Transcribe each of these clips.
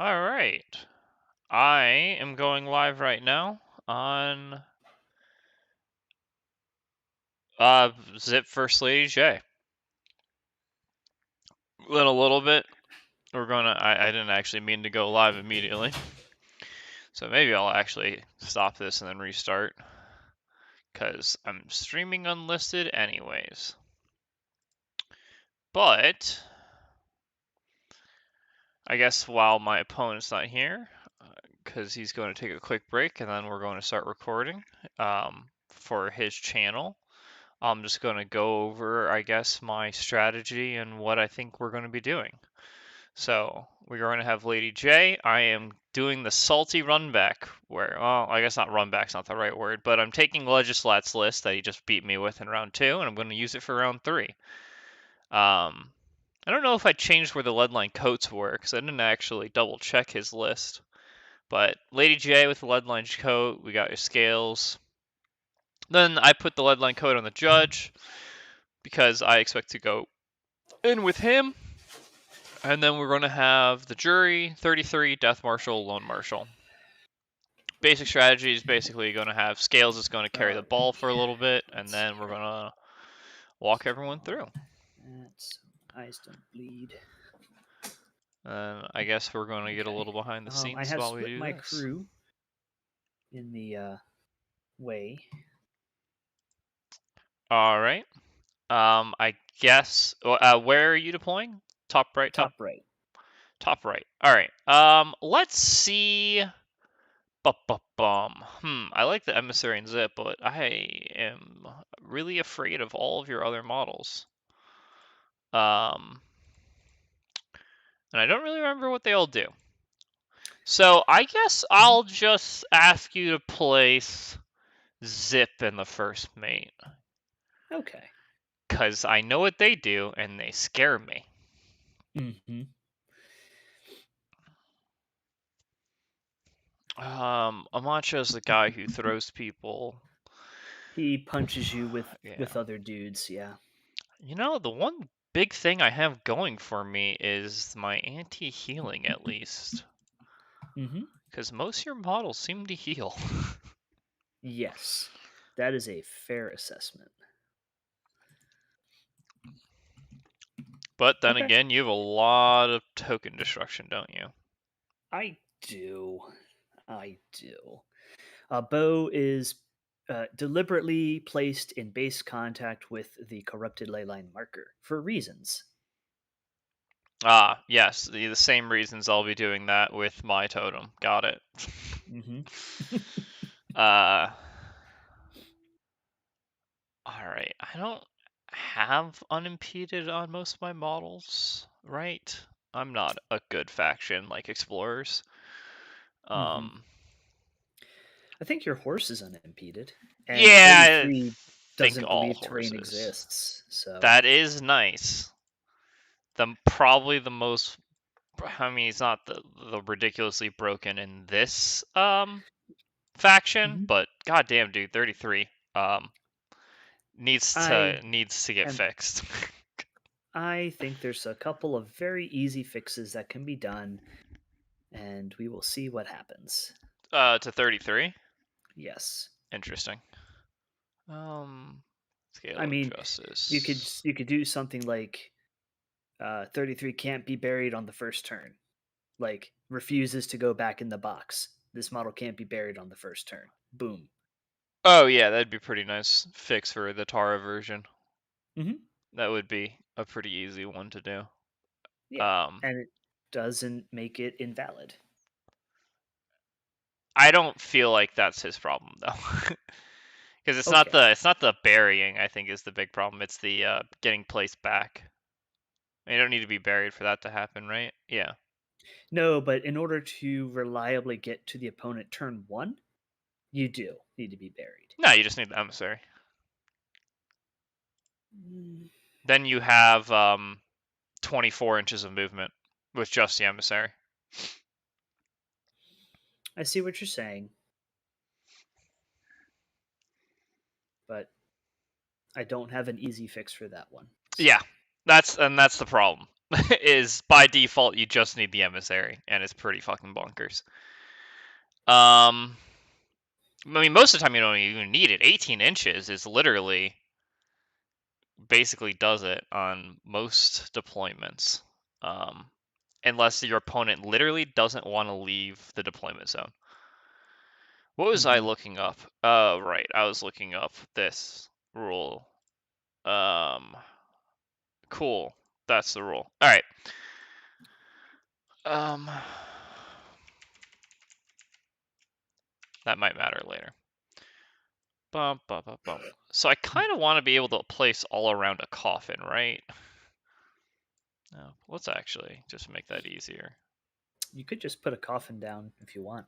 Alright. I am going live right now on Zipp First Lady J. In a little bit, we're gonna. I didn't actually mean to go live immediately, so maybe I'll actually stop this and then restart, because I'm streaming unlisted anyways. But I guess while my opponent's not here, because he's going to take a quick break, and then we're going to start recording for his channel. I'm just going to go over, I guess, my strategy and what I think we're going to be doing. So we're going to have Lady J. I am doing the salty runback, where, well, I guess not runback's not the right word, but I'm taking Legislat's list that he just beat me with in round 2, and I'm going to use it for round 3. I don't know if I changed where the leadline coats were, because I didn't actually double check his list. But Lady J with the leadline coat, we got your scales. Then I put the leadline coat on the judge, because I expect to go in with him. And then we're going to have the jury, 33, death marshal, lone marshal. Basic strategy is basically going to have Scales is going to carry the ball for a little bit, and then we're going to walk everyone through. That's eyes don't bleed. I guess we're going to get a little behind the scenes I have while we split do my this. crew in the way. All right. I guess. Where are you deploying? Top right. Top right. Top right. All right. Let's see. I like the emissary and Zipp, but I am really afraid of all of your other models. And I don't really remember what they all do. So I guess I'll just ask you to place Zipp in the first mate. Okay. Because I know what they do, and they scare me. Mm-hmm. Amacho's the guy who throws people. He punches you with Yeah. other dudes. Yeah. You know, the one big thing I have going for me is my anti-healing, at least. Mm-hmm. Because most of your models seem to heal. Yes, that is a fair assessment. But then Okay. again, you have a lot of token destruction, don't you? I do. Bo is deliberately placed in base contact with the corrupted leyline marker for reasons. Ah, yes, the same reasons I'll be doing that with my totem. Got it. Mm-hmm. Alright. I don't have unimpeded on most of my models, right? I'm not a good faction like explorers. I think your horse is unimpeded, and Yeah, 33 I think doesn't all believe terrain horses. exists. So That is nice. Probably the most. I mean, it's not the ridiculously broken in this faction, but goddamn, dude, 33 needs to get fixed. I think there's a couple of very easy fixes that can be done, and we will see what happens. To 33. Yes. Interesting. Scale I of mean, justice. you could do something like 33 can't be buried on the first turn. Like refuses to go back in the box. This model can't be buried on the first turn. Boom. Oh yeah, that'd be pretty nice fix for the Tara version. Mm-hmm. That would be a pretty easy one to do. Yeah, and it doesn't make it invalid. I don't feel like that's his problem though. Because it's not the burying, I think, is the big problem. It's the getting placed back. You don't need to be buried for that to happen, right? Yeah. No, but in order to reliably get to the opponent turn 1, you do need to be buried. No, you just need the emissary. Mm. Then you have 24 inches of movement with just the emissary. I see what you're saying, but I don't have an easy fix for that one. So. Yeah, that's the problem. is by default you just need the emissary, and it's pretty fucking bonkers. I mean, most of the time you don't even need it. 18 inches is literally basically does it on most deployments, unless your opponent literally doesn't want to leave the deployment zone. What was I looking up? Right, I was looking up this rule. Cool. That's the rule. All right. That might matter later. Bum, bum, bum, bum. So I kind of want to be able to place all around a coffin, right? No, let's actually just make that easier. You could just put a coffin down if you want.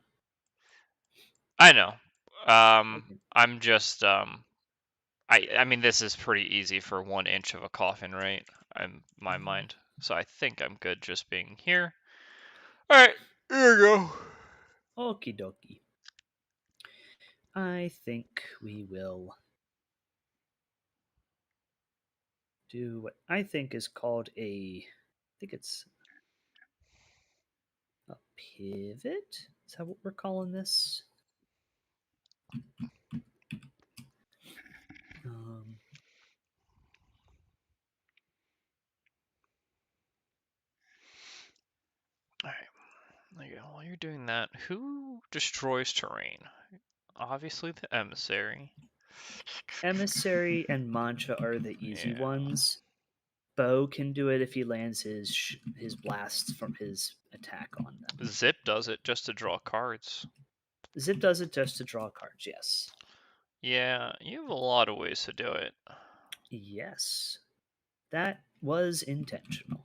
I know. Okay. I'm just I mean this is pretty easy for 1 inch of a coffin, right? I'm my mind. So I think I'm good just being here. All right, here we go. Okie dokie. I think we will do what I think is called I think it's a pivot. Is that what we're calling this? Um, All right. There you go. While you're doing that, who destroys terrain? Obviously the emissary. Emissary and Mancha are the easy Yeah. ones. Bo can do it if he lands his blasts from his attack on them. Zipp does it just to draw cards. Zipp does it just to draw cards, yes. Yeah, you have a lot of ways to do it. Yes. That was intentional.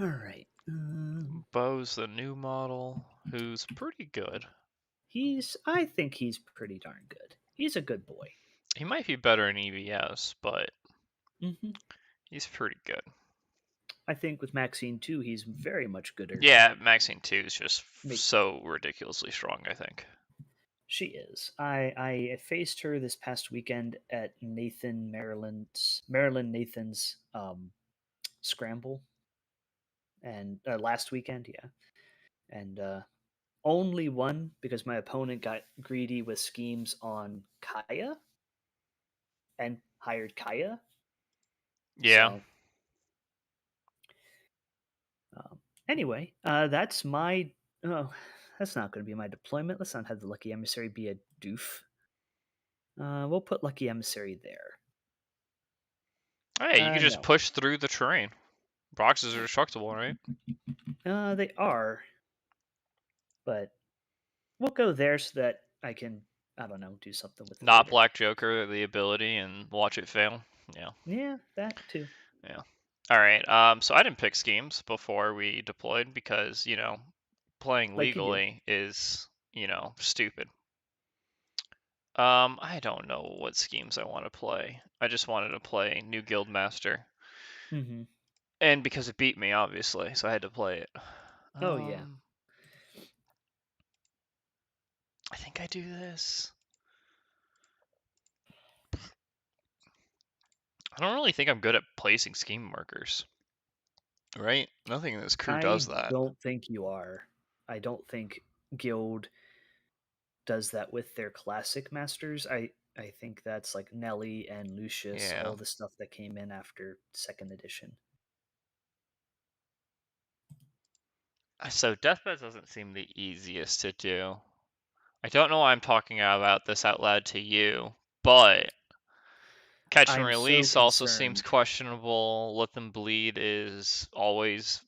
All right. Bo's the new model, who's pretty good. I think he's pretty darn good. He's a good boy. He might be better in EVS, but Mm-hmm. he's pretty good. I think with Maxine too, he's very much gooder. Yeah, Maxine 2 is just Make so ridiculously strong, I think. She is. I faced her this past weekend at Maryland Nathan's scramble, and last weekend, yeah, and only won because my opponent got greedy with schemes on Kaya and hired Kaya. Yeah. So anyway, that's my. Oh, that's not going to be my deployment. Let's not have the Lucky Emissary be a doof. We'll put Lucky Emissary there. Hey, you can just No, push through the terrain. Boxes are destructible, right? they are, but we'll go there so that I can, I don't know, do something with it Not later. Black Joker, the ability, and watch it fail. Yeah. Yeah, that too. Yeah. All right. So I didn't pick schemes before we deployed because, playing Like you do. legally is, stupid. I don't know what schemes I want to play. I just wanted to play New Guild Master. Hmm. And because it beat me, obviously, so I had to play it. Oh yeah. I think I do this. I don't really think I'm good at placing scheme markers. Right? Nothing in this crew I does that. don't think you are. I don't think Guild does that with their classic masters. I think that's like Nelly and Lucius, Yeah. all the stuff that came in after second edition. So deathbed doesn't seem the easiest to do. I don't know why I'm talking about this out loud to you, but catch and I'm so release also seems concerned. questionable. Let them bleed is always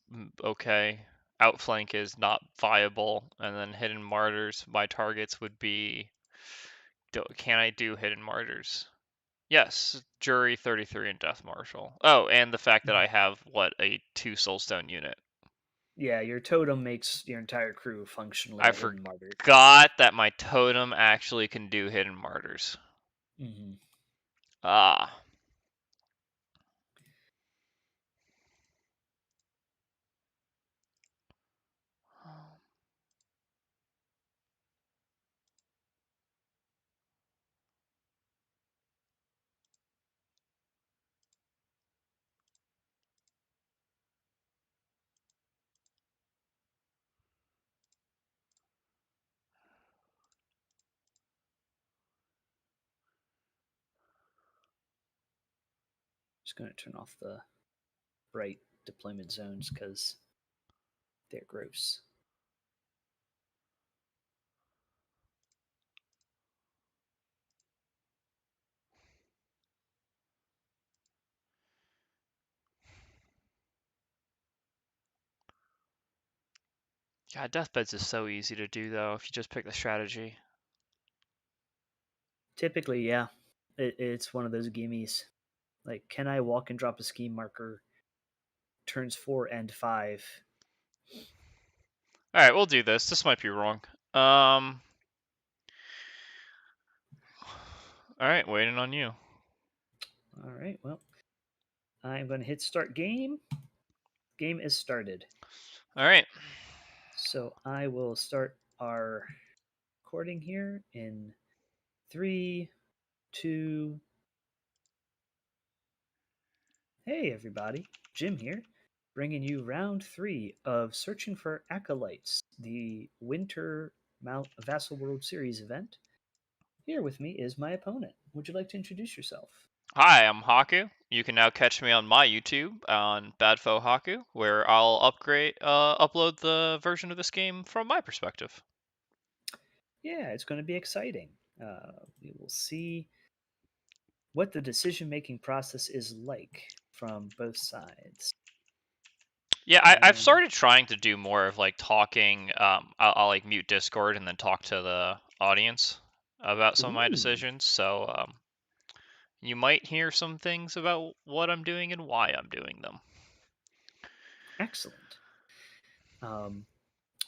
okay. Outflank is not viable, and then hidden martyrs. My targets would be. Can I do hidden martyrs? Yes, jury 33 and death marshal. Oh, and the fact that I have a 2 soulstone unit. Yeah, your totem makes your entire crew functionally I a hidden martyr. forgot that my totem actually can do hidden martyrs. Hmm. Ah. Just going to turn off the bright deployment zones because they're gross. God, deathbeds is so easy to do though if you just pick the strategy. Typically, yeah, it's one of those gimmies. Like, can I walk and drop a scheme marker turns 4 and 5? All right, we'll do this. This might be wrong. All right, waiting on you. All right, well, I'm going to hit start game. Game is started. All right. So I will start our recording here in 3, 2. Hey, everybody. Jim here, bringing you round 3 of Searching for Acolytes, the Winter Vassal World Series event. Here with me is my opponent. Would you like to introduce yourself? Hi, I'm Haku. You can now catch me on my YouTube on Badfoe Haku, where I'll upload the version of this game from my perspective. Yeah, it's going to be exciting. We will see what the decision making process is like from both sides. Yeah, I've And started trying to do more of like talking. I'll like mute Discord and then talk to the audience about some of my ooh, decisions. So you might hear some things about what I'm doing and why I'm doing them. excellent.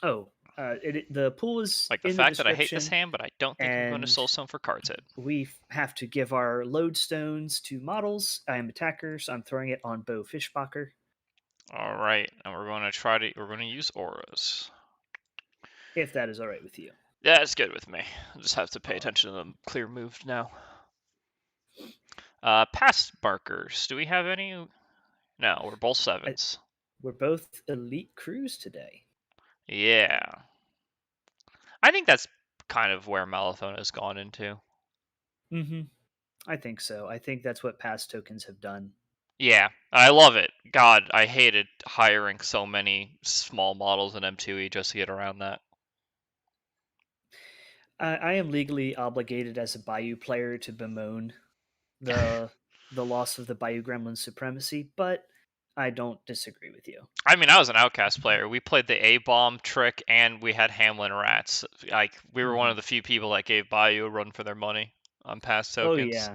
Oh, the pool is Like the in the fact that I hate this description, hand, but I don't think I'm going to and soul some for cards hit. we have to give our lodestones to models. I am attacker, so I'm throwing it on Bo Fishbacher. All right, and we're going to use auras. If that is all right with you. Yeah, it's good with me. I just have to pay All attention to the clear move now. Past markers. Do we have any? No, we're both right. sevens. We're both elite crews today. Yeah. I think that's kind of where Malifaux has gone into. Mm-hmm. I think so. I think that's what past tokens have done. Yeah, I love it. God, I hated hiring so many small models in M2E just to get around that. I am legally obligated as a Bayou player to bemoan the the loss of the Bayou Gremlin supremacy, but I don't disagree with you. I mean, I was an outcast player. We played the A bomb trick, and we had Hamlin rats. Like we were one Mm-hmm. of the few people that gave Bayou a run for their money on past Oh tokens. yeah,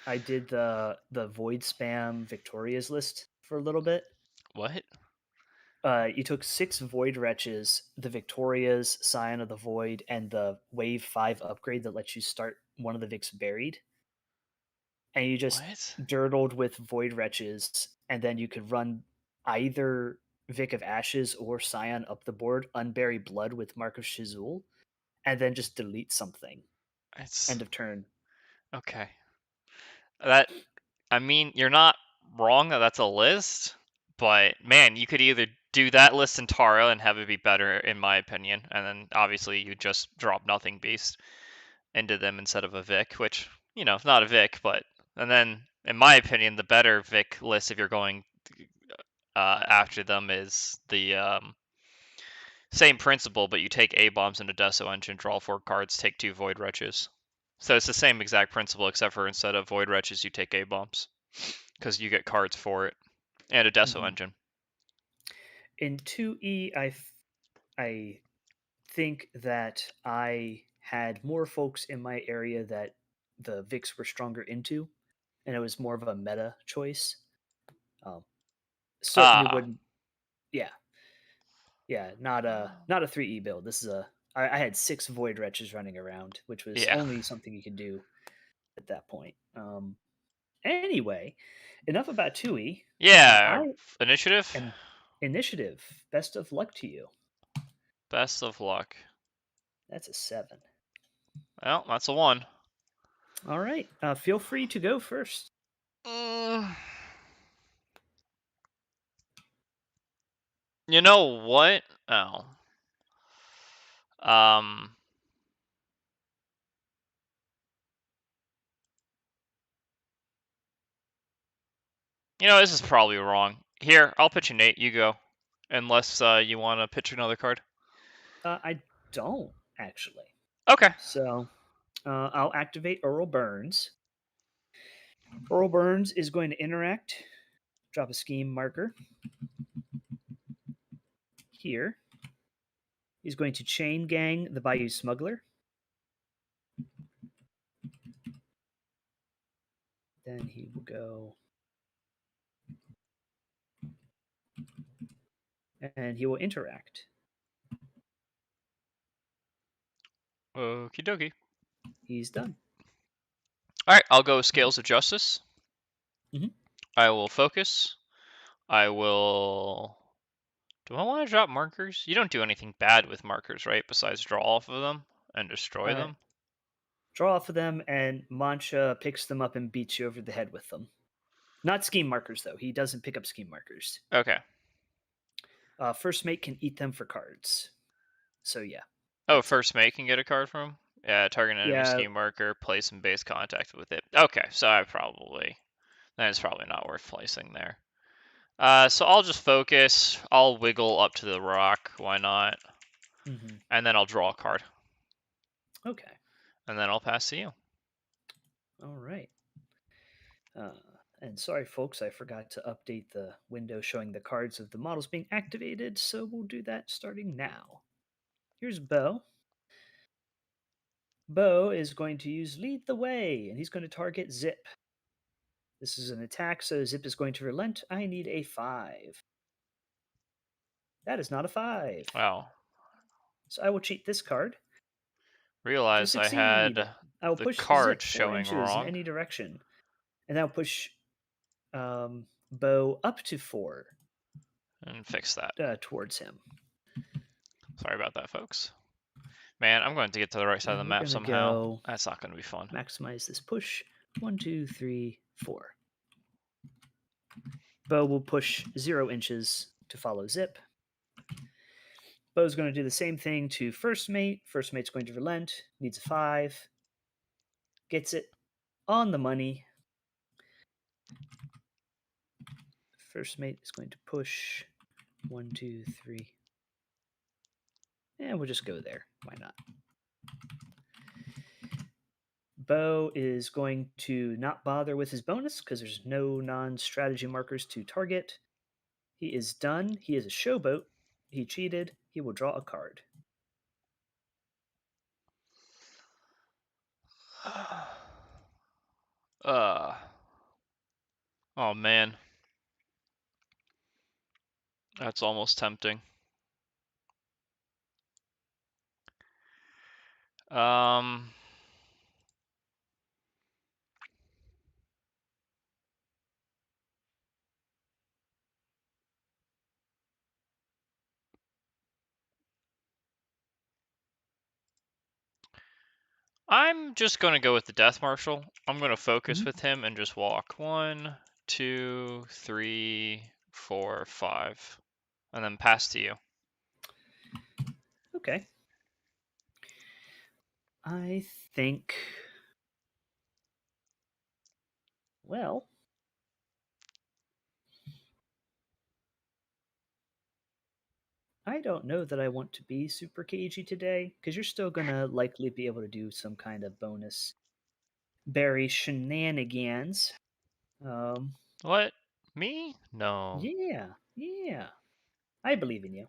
I did the void spam Victoria's list for a little bit. What? You took 6 void wretches, the Victorias, Scion of the Void, and the Wave 5 upgrade that lets you start one of the Vics buried, and you just What? dirtled with void wretches, and then you could run either Vic of Ashes or Scion up the board, unbury blood with Mark of Shizul, and then just delete something. It's End of turn. okay. That I mean, you're not wrong that that's a list, but man, you could either do that list in Tara and have it be better, in my opinion, and then obviously you just drop Nothing Beast into them instead of a Vic, which not a Vic, but and then in my opinion, the better Vic list if you're going after them is the same principle, but you take A bombs into Deso Engine, draw 4 cards, take 2 Void Wretches. So it's the same exact principle, except for instead of Void Wretches, you take A bombs because you get cards for it and a Deso Mm-hmm. Engine. In 2E, I think that I had more folks in my area that the Vics were stronger into, and it was more of a meta choice. Um, Certainly Ah, wouldn't. Yeah, yeah, not a 3E build. This is a. I had 6 void wretches running around, which was yeah, only something you could do at that point. Anyway, enough about 2E. yeah. I Initiative. am initiative. Best of luck to you. Best of luck. That's a 7. Well, that's a one. All right. Feel free to go first. Mm, you know what? Oh. Um. You know, this is probably wrong. Here, I'll pitch a Nate. You go. Unless you want to pitch another card. I don't actually. Okay. So I'll activate Earl Burns. Earl Burns is going to interact, drop a scheme marker here. He's going to chain gang the Bayou Smuggler. Then he will go and he will interact. Okie dokie. He's done. Alright, I'll go Scales of Justice. Mhm. I will focus. I will. Do I want to drop markers? You don't do anything bad with markers, right? Besides draw off of them and destroy Uh, them? draw off of them, and Mancha picks them up and beats you over the head with them. Not scheme markers, though. He doesn't pick up scheme markers. Okay. First mate can eat them for cards. So yeah, Oh, that's it. first mate can get a card from? Yeah, target an enemy Yeah. scheme marker, place in base contact with it. Okay, so I probably. Then it's probably not worth placing there. So I'll just focus. I'll wiggle up to the rock. Why not? Mm-hmm. And then I'll draw a card. Okay. And then I'll pass to you. All right. Uh, and sorry, folks, I forgot to update the window showing the cards of the models being activated, so we'll do that starting now. Here's Bo. Bo is going to use Lead the Way, and he's going to target Zipp. This is an attack, so Zipp is going to relent. I need a 5. That is not a 5. Wow. So I will cheat this card to Realize I succeed. had I will the push card Zipp 4 showing inches in wrong. any direction. And I'll push Bo up to 4 And fix that. towards him. Sorry about that, folks. Man, I'm going to get to the right side of And the we're map going to somehow. go That's not going to be fun. maximize this push. 1, 2, 3, 4. Bo will push 0 inches to follow Zipp. Bo's going to do the same thing to first mate. First mate's going to relent. Needs a 5. Gets it on the money. First mate is going to push 1, 2, 3. And we'll just go there. Why not? Bo is going to not bother with his bonus because there's no non-strategy markers to target. He is done. He is a showboat. He cheated. He will draw a card. uh. Oh man. That's almost tempting. Um. I'm just going to go with the Death Marshal. I'm going to focus Mhm. with him and just walk. 1, 2, 3, 4, 5. And then pass to you. Okay. I think. Well, I don't know that I want to be super cagey today because you're still going to likely be able to do some kind of bonus berry shenanigans. Um, What? Me? No. yeah, yeah. I believe in you.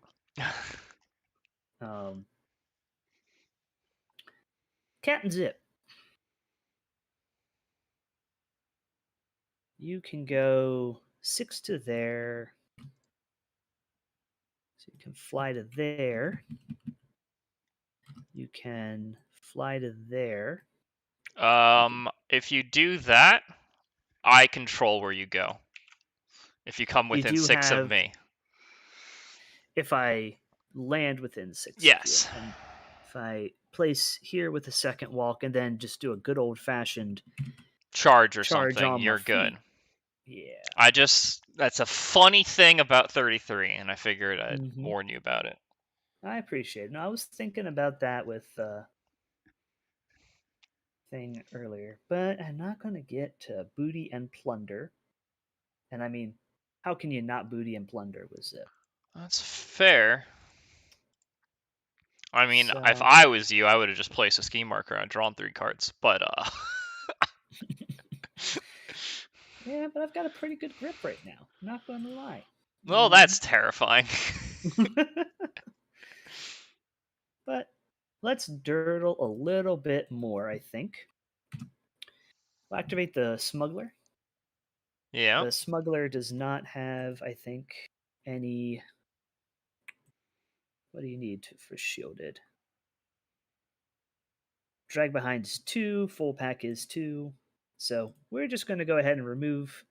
Um, Cat and Zip. You can go 6 to there. So you can fly to there. You can fly to there. If you do that, I control where you go. If you come You within do 6 of have, me. if I land within 6 of you, Yes. and if I place here with a second walk and then just do a good old fashioned Charge or charge something, on my you're good. feet. Yeah. That's a funny thing about 33, and I figured I'd Hmm. warn you about it. I appreciate it. No, I was thinking about that with thing earlier, but I'm not going to get to booty and plunder. And I mean, how can you not booty and plunder with Zipp? That's fair. I mean, if So I was you, I would have just placed a scheme marker and drawn 3 cards. But yeah, but I've got a pretty good grip right now. I'm not going to lie. well, that's terrifying. But let's dirtle a little bit more, I think. We'll activate the smuggler. Yeah. The smuggler does not have, I think, any. What do you need for shielded? Drag behind is 2, full pack is 2. So we're just going to go ahead and remove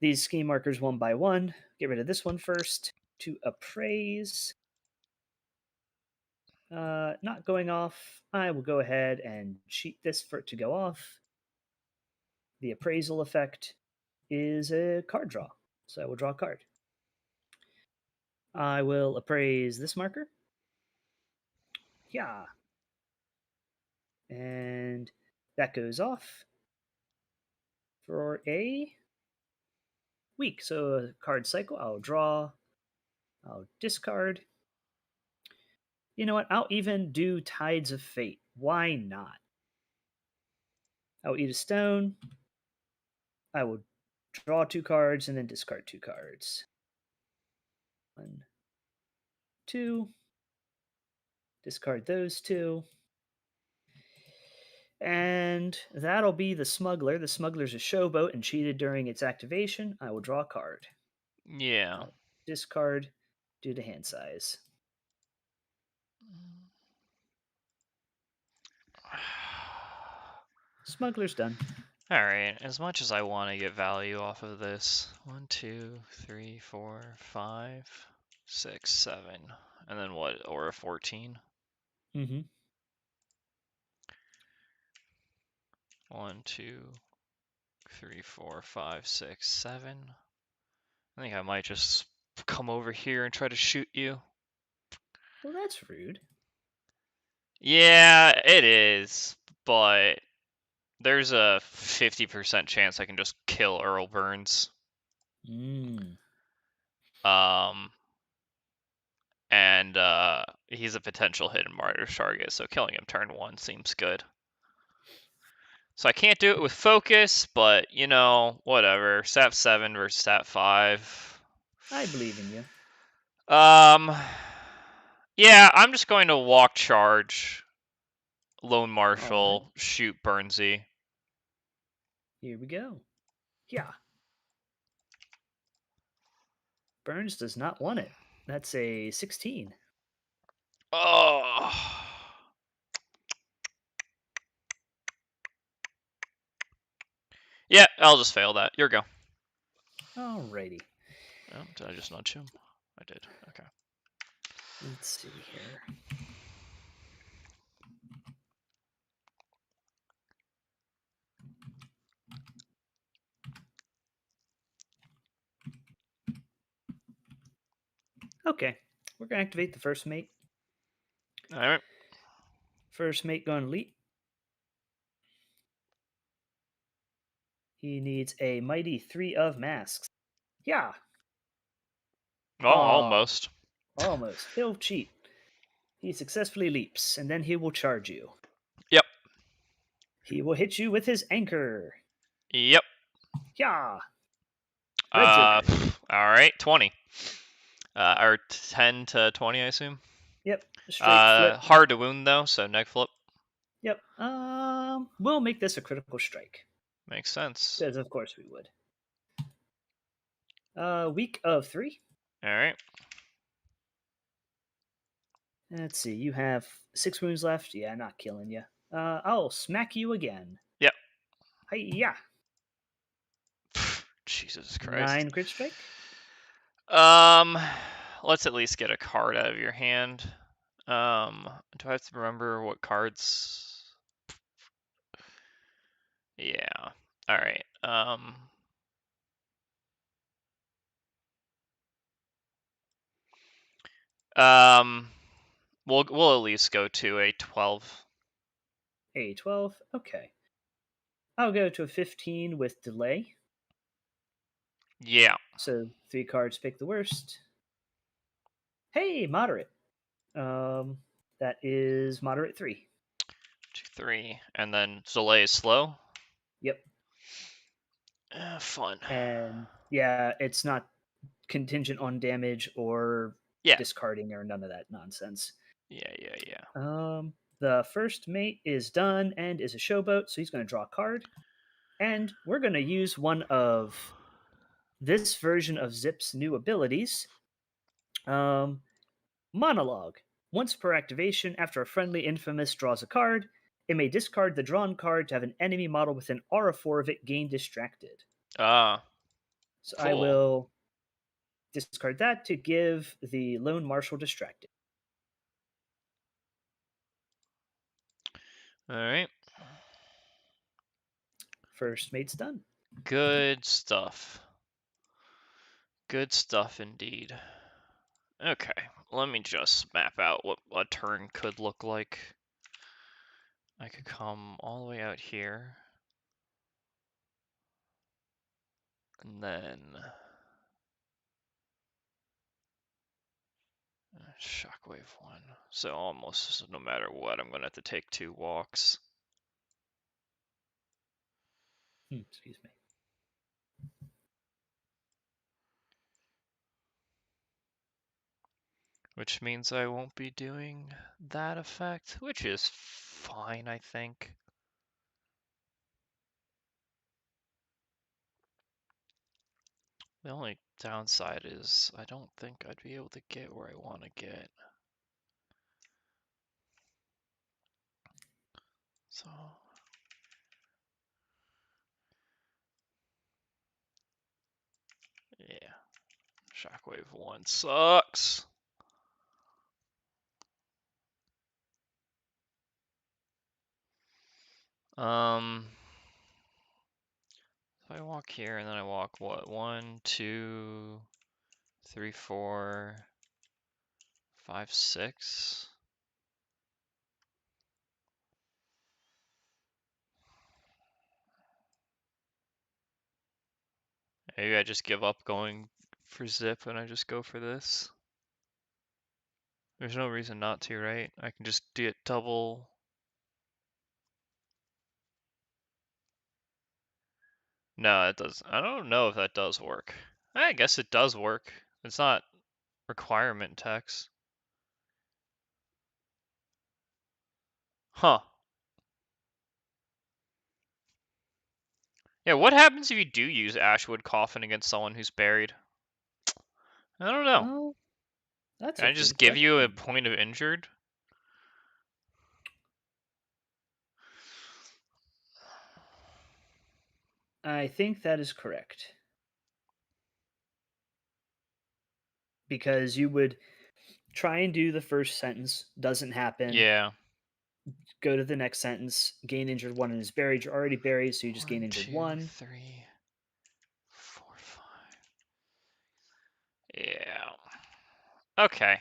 these scheme markers one by one. Get rid of this one first. To appraise. Not going off. I will go ahead and cheat this for it to go off. The appraisal effect is a card draw. So I will draw a card. I will appraise this marker. Yeah. And that goes off for a week. So a card cycle. I'll draw. I'll discard. You know what? I'll even do Tides of Fate. Why not? I'll eat a stone. I will draw 2 cards and then discard 2 cards. 1, 2. Discard those 2. And that'll be the smuggler. The smuggler's a showboat and cheated during its activation. I will draw a card. Yeah. I'll discard due to hand size. Smuggler's done. Alright, as much as I want to get value off of this. 1, 2, 3, 4, 5, 6, 7. And then what? Or a 14? Mm-hmm. 1, 2, 3, 4, 5, 6, 7. I think I might just come over here and try to shoot you. Well, that's rude. Yeah, it is. But there's a 50% chance I can just kill Earl Burns. Mm. Um, and he's a potential hidden martyr's target, so killing him turn 1 seems good. So I can't do it with focus, but you know, whatever. Stat 7 versus stat 5. I believe in you. Yeah, I'm just going to walk charge, lone All right. marshal, shoot Burnsy. Here we go. Yeah. Burns does not want it. That's a 16. Oh. Yeah, I'll just fail that. Your go. Alrighty. Oh, did I just nudge him? I did. Okay. Let's see here. Okay. We're going to activate the first mate. All right. First mate going elite. He needs a mighty 3 of masks. Yeah. Oh, Ah, almost. almost. He'll cheat. He successfully leaps, and then he will charge you. Yep. He will hit you with his anchor. Yep. Yeah. Red Joker. All right. 20. Or 10 to 20, I assume. Yep. Straight flip. Hard to wound though, so neg flip Yep. We'll make this a critical strike. makes sense. Because of course we would. Week of 3. All right. Let's see. You have 6 wounds left. Yeah, not killing you. I'll smack you again. Yep. Hi-ya. Jesus Christ. 9 crit strike. Let's at least get a card out of your hand. Do I have to remember what cards? Yeah. All right. Um, we'll at least go to a 12. A 12. Okay. I'll go to a 15 with delay. Yeah. So 3 cards, pick the worst. Hey, moderate. That is moderate 3. 2, 3. And then delay is slow. Yep. Fun. And yeah, it's not contingent on damage or Yeah. discarding or none of that nonsense. Yeah. The first mate is done and is a showboat, so he's going to draw a card. And we're going to use one of this version of Zipp's new abilities. Monologue. Once per activation, after a friendly infamous draws a card, it may discard the drawn card to have an enemy model within aura 4 of it gain distracted. Ah, So I cool. will discard that to give the lone marshal distracted. All right. First mate's done. Good stuff. Good stuff indeed. Okay, let me just map out what a turn could look like. I could come all the way out here. And then shockwave 1. So almost no matter what, I'm gonna have to take 2 walks. Excuse me. Which means I won't be doing that effect, which is fine, I think. The only downside is I don't think I'd be able to get where I want to get. So yeah, shockwave 1 sucks. So I walk here and then I walk what? 1, 2, 3, 4, 5, 6. Maybe I just give up going for Zipp and I just go for this. There's no reason not to, right? I can just do it double. No, it does. I don't know if that does work. I guess it does work. It's not requirement text. Huh. Yeah, what happens if you do use Ashwood Coffin against someone who's buried? I don't know. Oh, that's Can a I just good give you a question. point of injured? I think that is correct. Because you would try and do the first sentence, doesn't happen. Yeah. Go to the next sentence, gain injured 1 and is buried. You're already buried, so you just gain 1, injured 2, 1. 3, 4, 5. Yeah. Okay.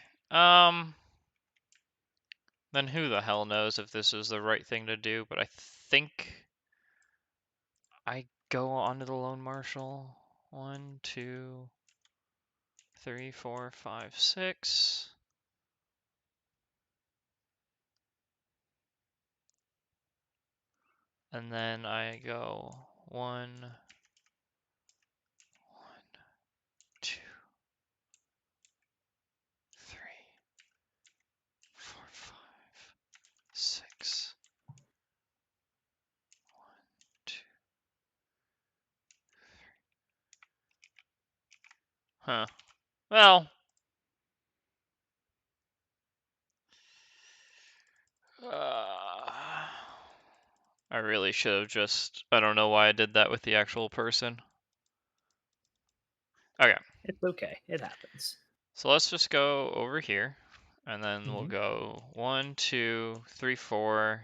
Then who the hell knows if this is the right thing to do, but I think I go onto the Lone Marshal. 1, 2, 3, 4, 5, 6. And then I go 1, 2, 3, 4, 5, 6. 2. Huh. Well, I really should have just. I don't know why I did that with the actual person. Okay. It's okay. It happens. So let's just go over here. And then we'll Mm-hmm. go 1, 2, 3, 4,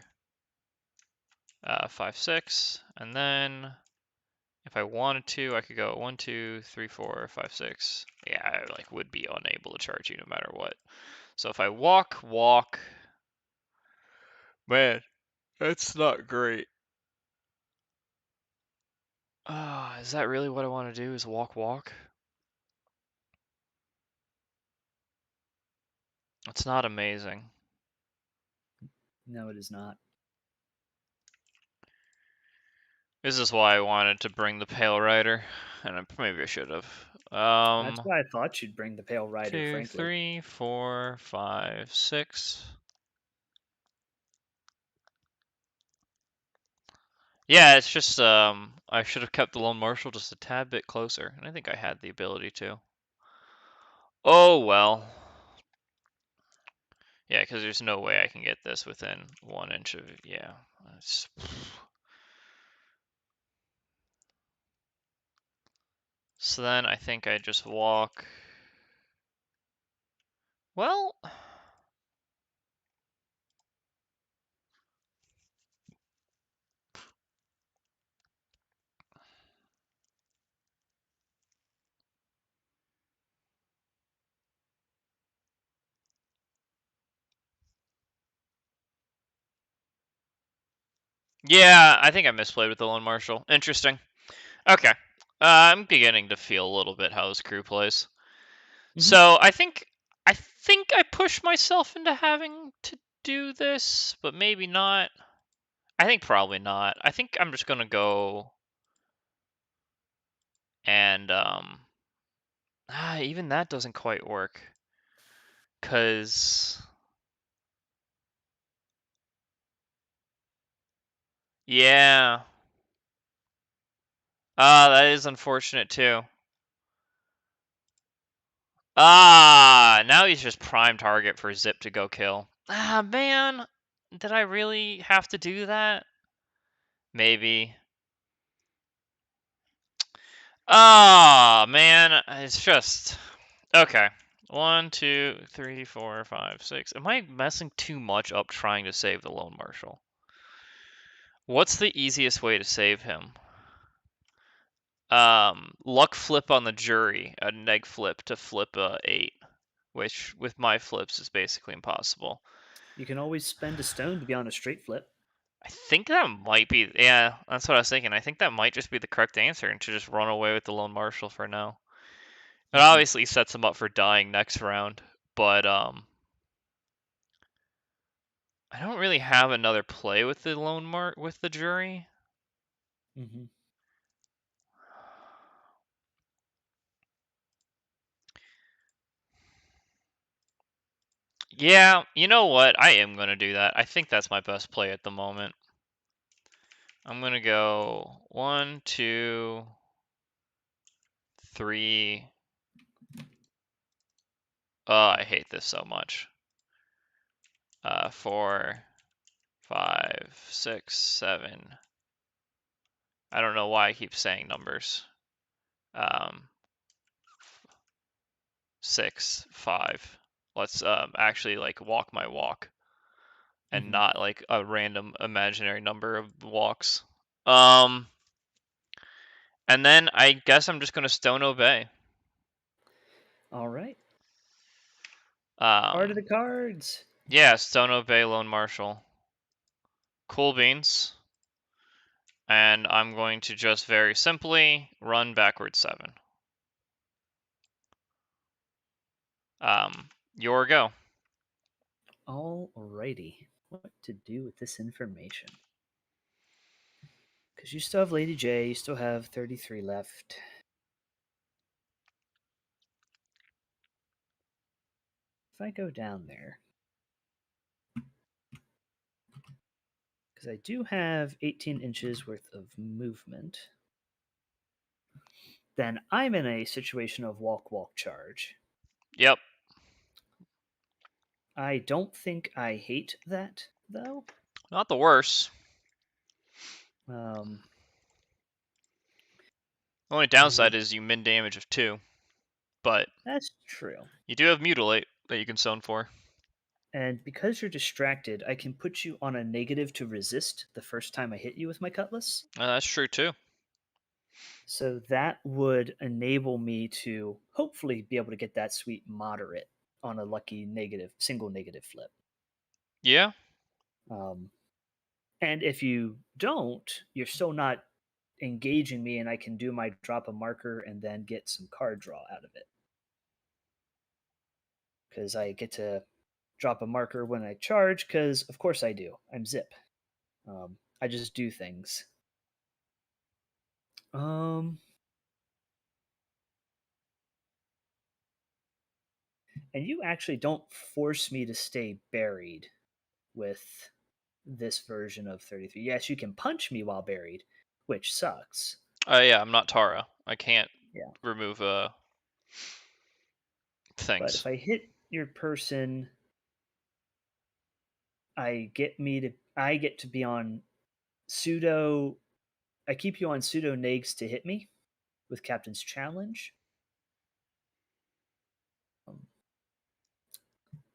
5, 6. And then if I wanted to, I could go 1, 2, 3, 4, 5, 6. Yeah, I like would be unable to charge you no matter what. So if I walk, man, that's not great. Is that really what I want to do? Is walk, walk? It's not amazing. No, it is not. This is why I wanted to bring the Pale Rider, and maybe I should have. That's why I thought you'd bring the Pale Rider, Two, frankly. three, four, five, six. Yeah, it's just I should have kept the Lone Marshal just a tad bit closer, and I think I had the ability to. Oh well. Yeah, because there's no way I can get this within 1 inch of yeah. So then I think I just walk. Well, yeah, I think I misplayed with the Lone Marshal. Interesting. Okay. I'm beginning to feel a little bit how this crew plays. Hmm. So I think I pushed myself into having to do this, but maybe not. I think probably not. I think I'm just gonna go and even that doesn't quite work. Cause yeah. That is unfortunate too. Now he's just prime target for Zipp to go kill. Man, did I really have to do that? Maybe. Man, it's just okay. 1, 2, 3, 4, 5, 6. Am I messing too much up trying to save the Lone Marshal? What's the easiest way to save him? Luck flip on the jury, a neg flip to flip a 8, which with my flips is basically impossible. You can always spend a stone to be on a straight flip. I think that might be, yeah, that's what I was thinking. I think that might just be the correct answer and to just run away with the Lone Marshal for now. It Hmm. obviously sets him up for dying next round, but I don't really have another play with the with the jury. Hmm. Yeah, you know what? I am gonna do that. I think that's my best play at the moment. I'm gonna go 1, 2, 3. Oh, I hate this so much. 4, 5, 6, 7. I don't know why I keep saying numbers. Um, 6, 5. Let's actually like walk my walk and Hmm. not like a random imaginary number of walks. Um, and then I guess I'm just gonna stone obey. All right. Art of Um, the cards. yeah, stone obey lone marshal. Cool beans. And I'm going to just very simply run backwards 7. Your go. All righty. What to do with this information? Because you still have Lady J, you still have 33 left. If I go down there, because I do have 18 inches worth of movement, then I'm in a situation of walk, walk, charge. Yep. I don't think I hate that, though. Not the worst. Um, The only and downside is you min damage of 2, but that's true. you do have mutilate that you can stone for. And because you're distracted, I can put you on a negative to resist the first time I hit you with my cutlass. That's true too. So that would enable me to hopefully be able to get that sweet moderate on a lucky negative, single negative flip. Yeah. Um, and if you don't, you're still not engaging me, and I can do my drop a marker and then get some card draw out of it. Because I get to drop a marker when I charge, because of course I do. I'm Zipp. I just do things. And you actually don't force me to stay buried with this version of 33. Yes, you can punch me while buried, which sucks. Yeah, I'm not Tara. I can't Yeah. remove But things. if I hit your person, I get to be on pseudo. I keep you on pseudo nags to hit me with Captain's Challenge.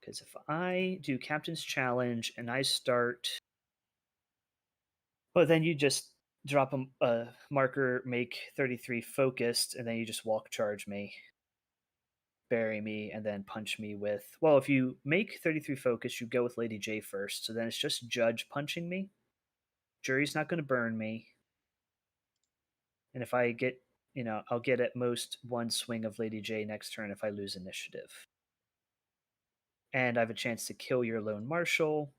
Because if I do Captain's Challenge and I start, well, then you just drop a marker, make 33 focused, and then you just walk charge me, bury me, and then punch me with. Well, if you make 33 focus, you go with Lady J first. So then it's just Judge punching me. Jury's not going to burn me. And if I get, I'll get at most one swing of Lady J next turn if I lose initiative. And I have a chance to kill your lone marshal.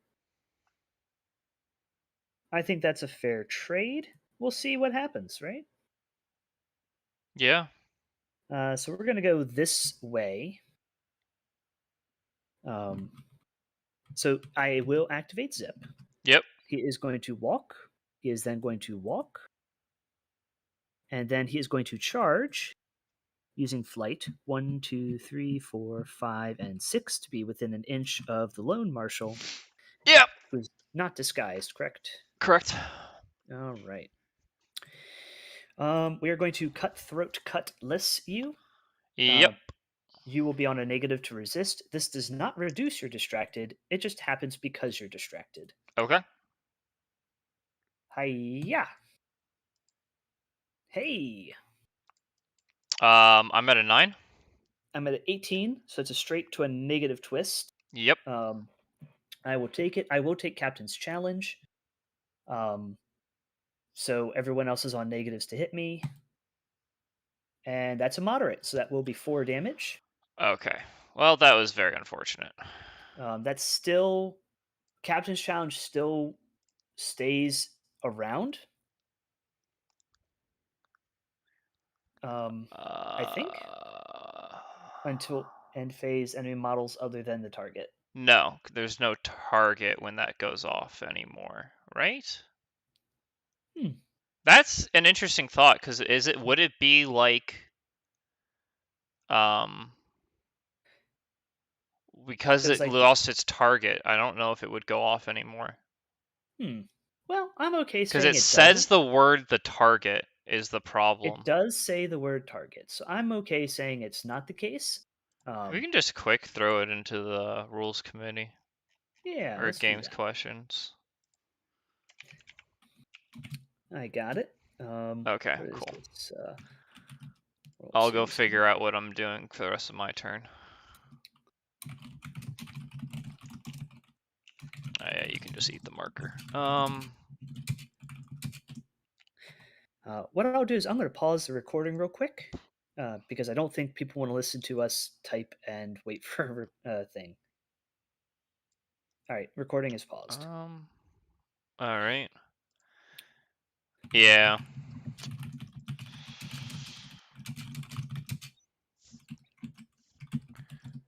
I think that's a fair trade. We'll see what happens, right? Yeah. So we're going to go this way. So I will activate Zipp. Yep. He is going to walk. He is then going to walk. And then he is going to charge using flight 1, 2, 3, 4, 5, and 6 to be within an inch of the lone marshal, Yep. who's not disguised, correct? Correct. All right. We are going to cutthroat cutlass you. Yep. You will be on a negative to resist. This does not reduce your distracted. It just happens because you're distracted. Okay. Hiya. Hey. I'm at a 9. I'm at 18, so it's a straight to a negative twist. Yep. I will take it. I will take Captain's Challenge. So everyone else is on negatives to hit me. And that's a moderate, so that will be 4 damage. Okay. Well, that was very unfortunate. That's still Captain's Challenge still stays around. I think until end phase enemy models other than the target. No, there's no target when that goes off anymore, right? That's an interesting thought, because would it be like because it lost its target, I don't know if it would go off anymore. Well, I'm okay Because saying it it says doesn't. the word "the target" is the It problem. does say the word target, so I'm okay saying it's not the case. We can just quick throw it into the rules committee Yeah, or let's do games that. questions. I got it. Okay, what is cool. this? I'll go figure out what I'm doing for the rest of my turn. Yeah, you can just eat the marker. What I'll do is I'm going to pause the recording real quick because I don't think people want to listen to us type and wait for a thing. All right, recording is paused. All right. Yeah.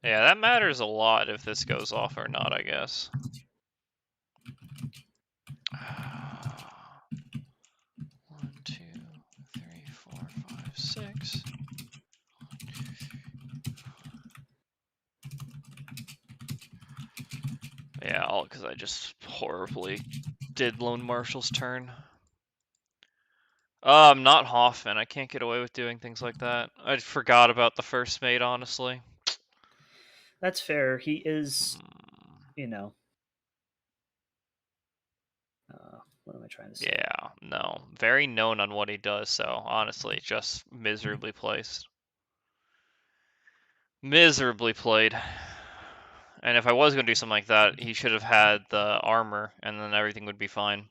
Yeah, that matters a lot if this goes off or not, I guess. 1, 2, 3, 4, 5, 6. Yeah, all because I just horribly did Lone Marshal's turn. I'm not Hoffman. I can't get away with doing things like that. I forgot about the first mate, honestly. That's fair. He is, what am I trying to say? Yeah, no. Very known on what he does, so honestly, just miserably placed. Miserably played. And if I was going to do something like that, he should have had the armor, and then everything would be fine.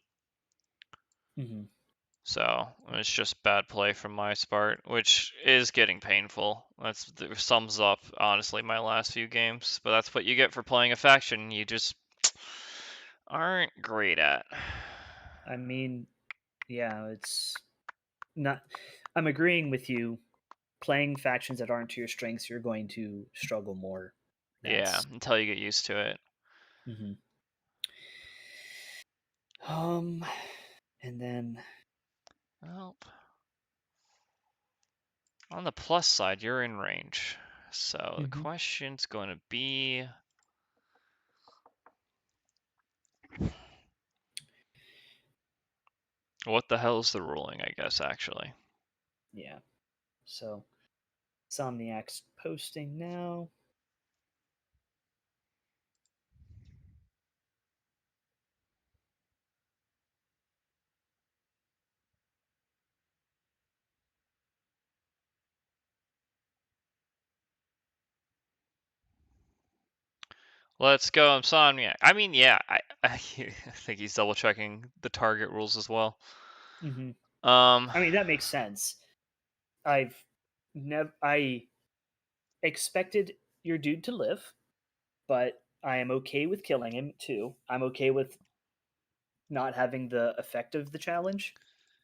So it's just bad play from my part, which is getting painful. That sums up, honestly, my last few games. But that's what you get for playing a faction you just aren't great at. I mean, yeah, it's not. I'm agreeing with you. Playing factions that aren't to your strengths, you're going to struggle more. Yeah, That's until you get used to it. hmm um, and then Well, on the plus side, you're in range. So the mhm. question's going to be, what the hell's the ruling, I guess, actually. Yeah. So Somniac's posting now. Let's go, Insomniac. I mean, yeah, I think he's double checking the target rules as well. hmm Um, I mean, that makes sense. I expected your dude to live, but I am okay with killing him too. I'm okay with not having the effect of the challenge,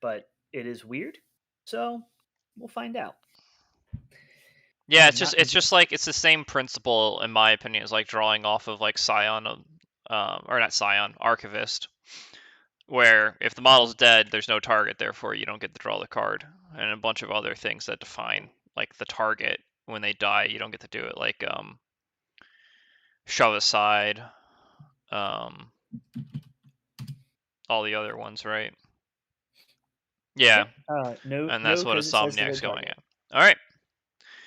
but it is weird. So we'll find out. I yeah, am not it's just invested. like it's the same principle in my opinion as like drawing off of like Scion, or not Scion, Archivist, where if the Mhm. model's dead, there's no target, therefore you don't get to draw the card, and a bunch of other things that define like the target when they die, you don't get to do it, like shove aside, um, all the other ones, right? Yeah, Yep. No, and no, that's what because it says the Insomniac's word going target. at. All right.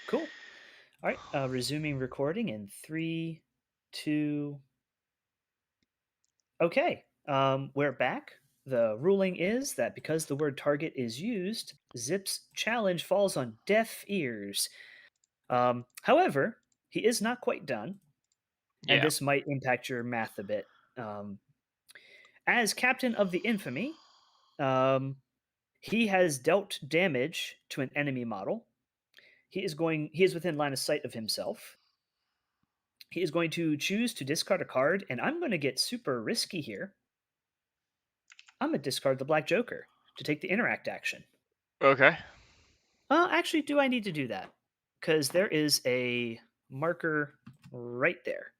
Cool. All right. Resuming recording in three, two. Okay. We're back. The ruling is that because the word target is used, Zipp's challenge falls on deaf ears. However, he is not quite done, and Yeah. this might impact your math a bit. As captain of the infamy, um, he has dealt damage to an enemy model. He is within line of sight of himself. He is going to choose to discard a card, and I'm going to get super risky here. I'm going to discard the Black Joker to take the interact action. Okay. Actually, do I need to do that? Because there is a marker right there.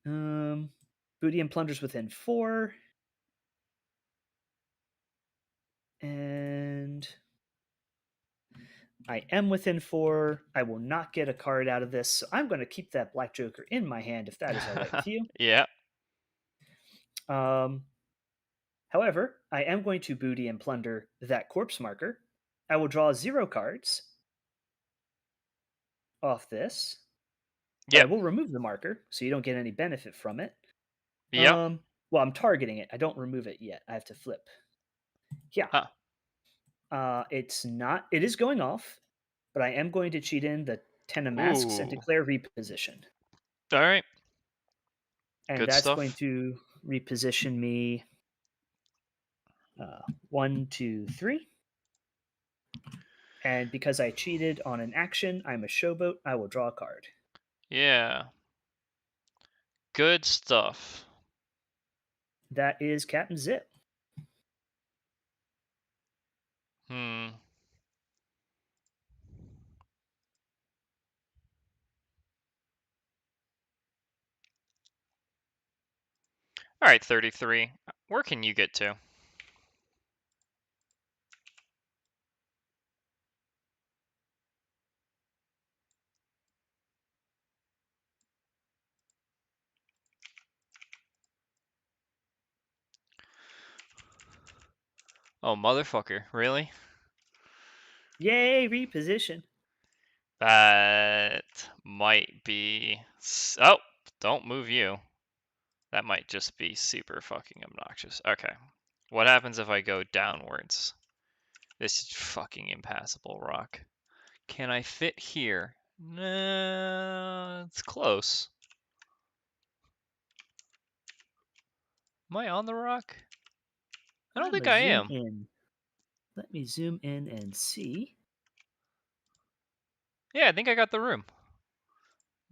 Um, Booty and plunders within 4. And I am within 4. I will not get a card out of this, so I'm going to keep that Black Joker in my hand if that is all right with you. Yeah. Um, However, I am going to booty and plunder that corpse marker. I will draw 0 cards off this, but I Yep. will remove the marker so you don't get any benefit from it. Yep. Well, I'm targeting it. I don't remove it yet. I have to flip. Yeah. Huh. It's not. It is going off, but I am going to cheat in the Ten of Masks and Ooh. declare reposition, All right. and Good that's going stuff. to reposition me. 1, 2, 3. And because I cheated on an action, I'm a showboat. I will draw a card. Yeah. Good stuff. That is Captain Zip. Hmm. All right, 33. Where can you get to? Oh, motherfucker. Really? Yay, reposition. That might be... Oh, don't move you. That might just be super fucking obnoxious. Okay. What happens if I go downwards? This is fucking impassable rock. Can I fit here? Nah, it's close. Am I on the rock? I don't I'm think a I zoom am. in. Let me zoom in and see. Yeah, I think I got the room.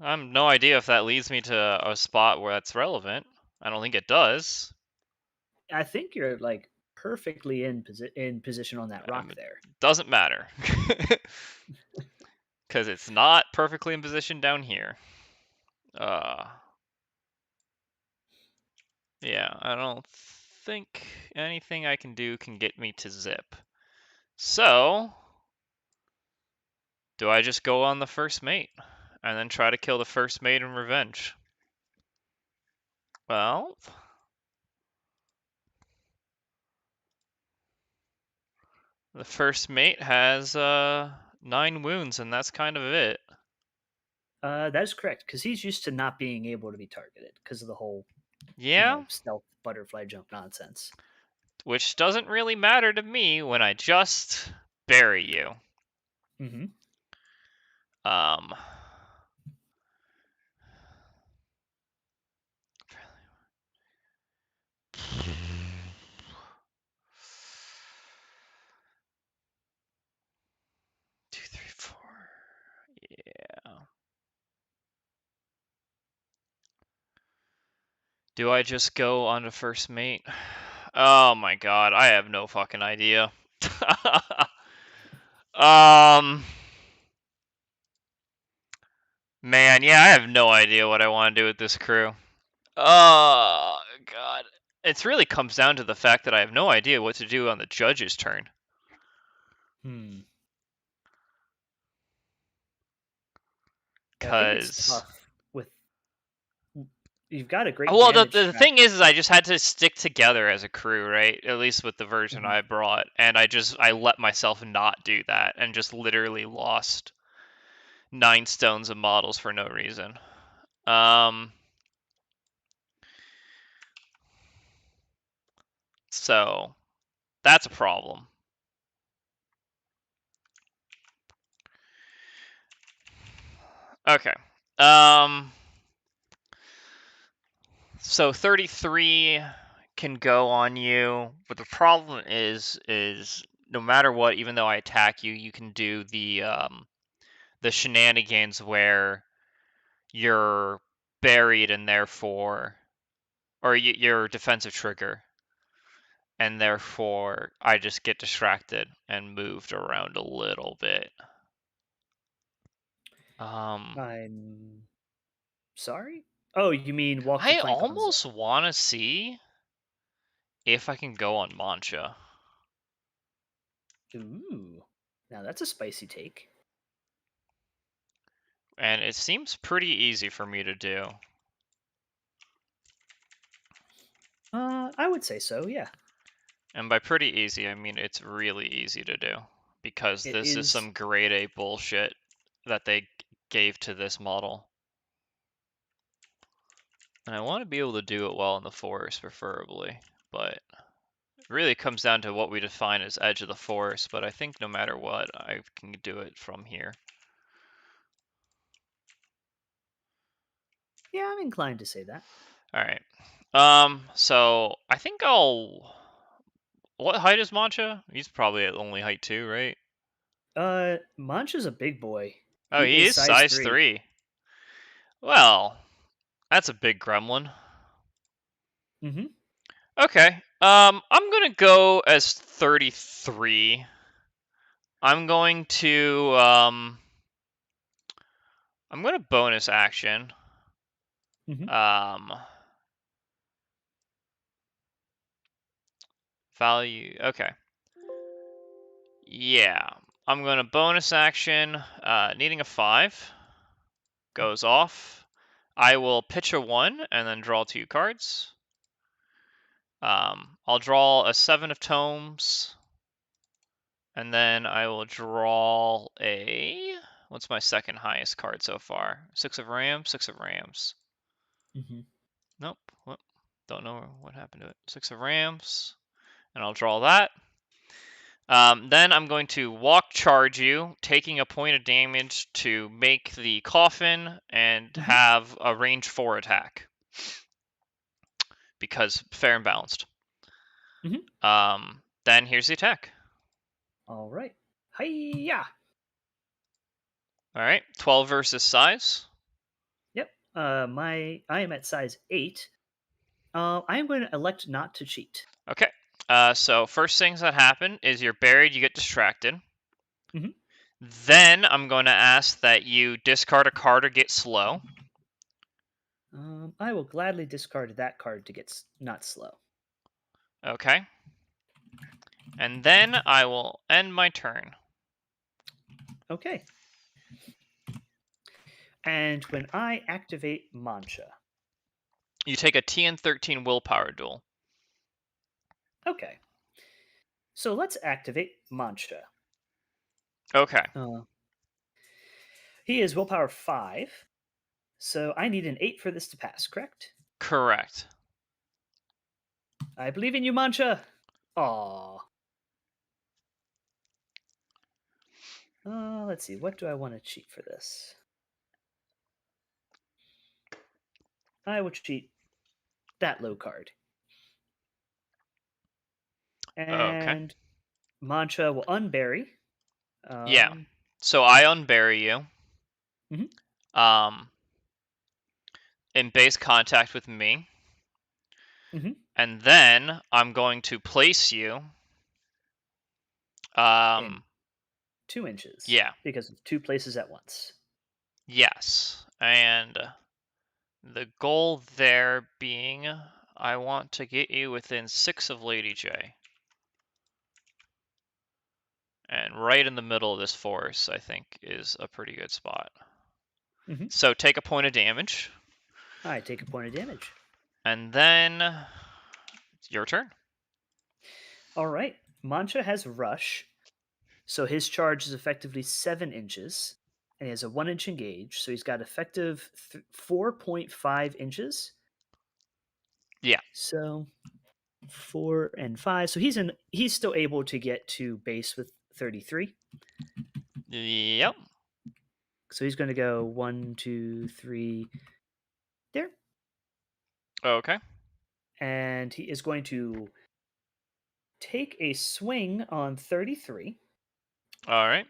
I have no idea if that leads me to a spot where that's relevant. I don't think it does. I think you're like perfectly in position on that rock It there. doesn't matter. Because it's not perfectly in position down here. Yeah, I don't think anything I can do can get me to Zipp. So, do I just go on the first mate and then try to kill the first mate in revenge? Well, the first mate has 9 wounds, and that's kind of it. That is correct because he's used to not being able to be targeted because of the whole, Yeah, stealth butterfly jump nonsense. which doesn't really matter to me when I just bury you. Mm-hmm. Um, 2, 3, 4. Yeah. Do I just go on to first mate? Oh my god, I have no fucking idea. um, man, yeah, I have no idea what I want to do with this crew. Oh god, it really comes down to the fact that I have no idea what to do on the judge's turn. Hmm. I think it's Cause, tough with you've got a great well, damage the strat. thing is I just had to stick together as a crew, right? At least with the version Mhm. I brought, and I let myself not do that, and just literally lost 9 stones of models for no reason. So that's a problem. Okay. So 33 can go on you, but the problem is no matter what, even though I attack you, you can do the shenanigans where you're buried and therefore, or your defensive trigger, and therefore I just get distracted and moved around a little bit. I'm sorry. Oh, you mean walk the I plank on Zipp? almost want to see if I can go on Mancha. Ooh, now that's a spicy take. And it seems pretty easy for me to do. I would say so. Yeah, And by pretty easy, I mean it's really easy to do. Because it this is is. some grade A bullshit that they gave to this model. And I want to be able to do it well in the forest, preferably. But it really comes down to what we define as edge of the forest. But I think no matter what, I can do it from here. Yeah, I'm inclined to say that. Alright. So I think I'll... What height is Mancha? He's probably at only height 2, right? Mancha's a big boy. Oh, He he is is size size 3. 3. Well, that's a big gremlin. Mm-hmm. Okay. I'm gonna go as 33. I'm going to I'm gonna bonus action. Mm-hmm. Um Value. Okay. Yeah. I'm gonna bonus action. Needing a 5 goes off. I will pitch a 1 and then draw 2 cards. I'll draw a 7 of tomes. And then I will draw a... What's my second highest card so far? 6 of Rams, 6 of Rams. Mm-hmm. Nope. Well, don't know what happened to it. 6 of Rams. And I'll draw that. Then I'm going to walk charge you, taking a point of damage to make the coffin and Mm-hmm. have a range 4 attack. Because fair and balanced. Mm-hmm. Then here's the attack. All right. Hiya! All right. 12 versus size. Yep. I am at size 8. I am going to elect not to cheat. Okay. So first things that happen is you're buried, you get distracted. Mhm. Then I'm going to ask that you discard a card or get slow. I will gladly discard that card to get not slow. Okay. And then I will end my turn. Okay. And when I activate Mancha, You take a TN13 willpower duel. okay. So let's activate Mancha. Okay. Uh, he is willpower 5, so I need an 8 for this to pass, correct? Correct. I believe in you, Mancha. Aw. Let's see. What do I want to cheat for this? I will cheat that low card. Okay. And Mancha will unbury. Yeah. Um, So I unbury you. mhm, Um, in base contact with me. mhm. And then I'm going to place you. In 2 inches Yeah. because of 2 places at once. Yes. And the goal there being I want to get you within 6 of Lady J. And right in the middle of this force, I think, is a pretty good spot. Mhm. So take a point of damage. I take a point of damage. And then it's your turn. All right. Mancha has rush, so his charge is effectively 7 inches, and he has a 1 inch engage, so he's got effective 4.5 inches. Yeah. So 4 and 5. So he's still able to get to base with 33. Yep. So he's going to go 1, 2, 3 there, Okay. and he is going to take a swing on 33. All right.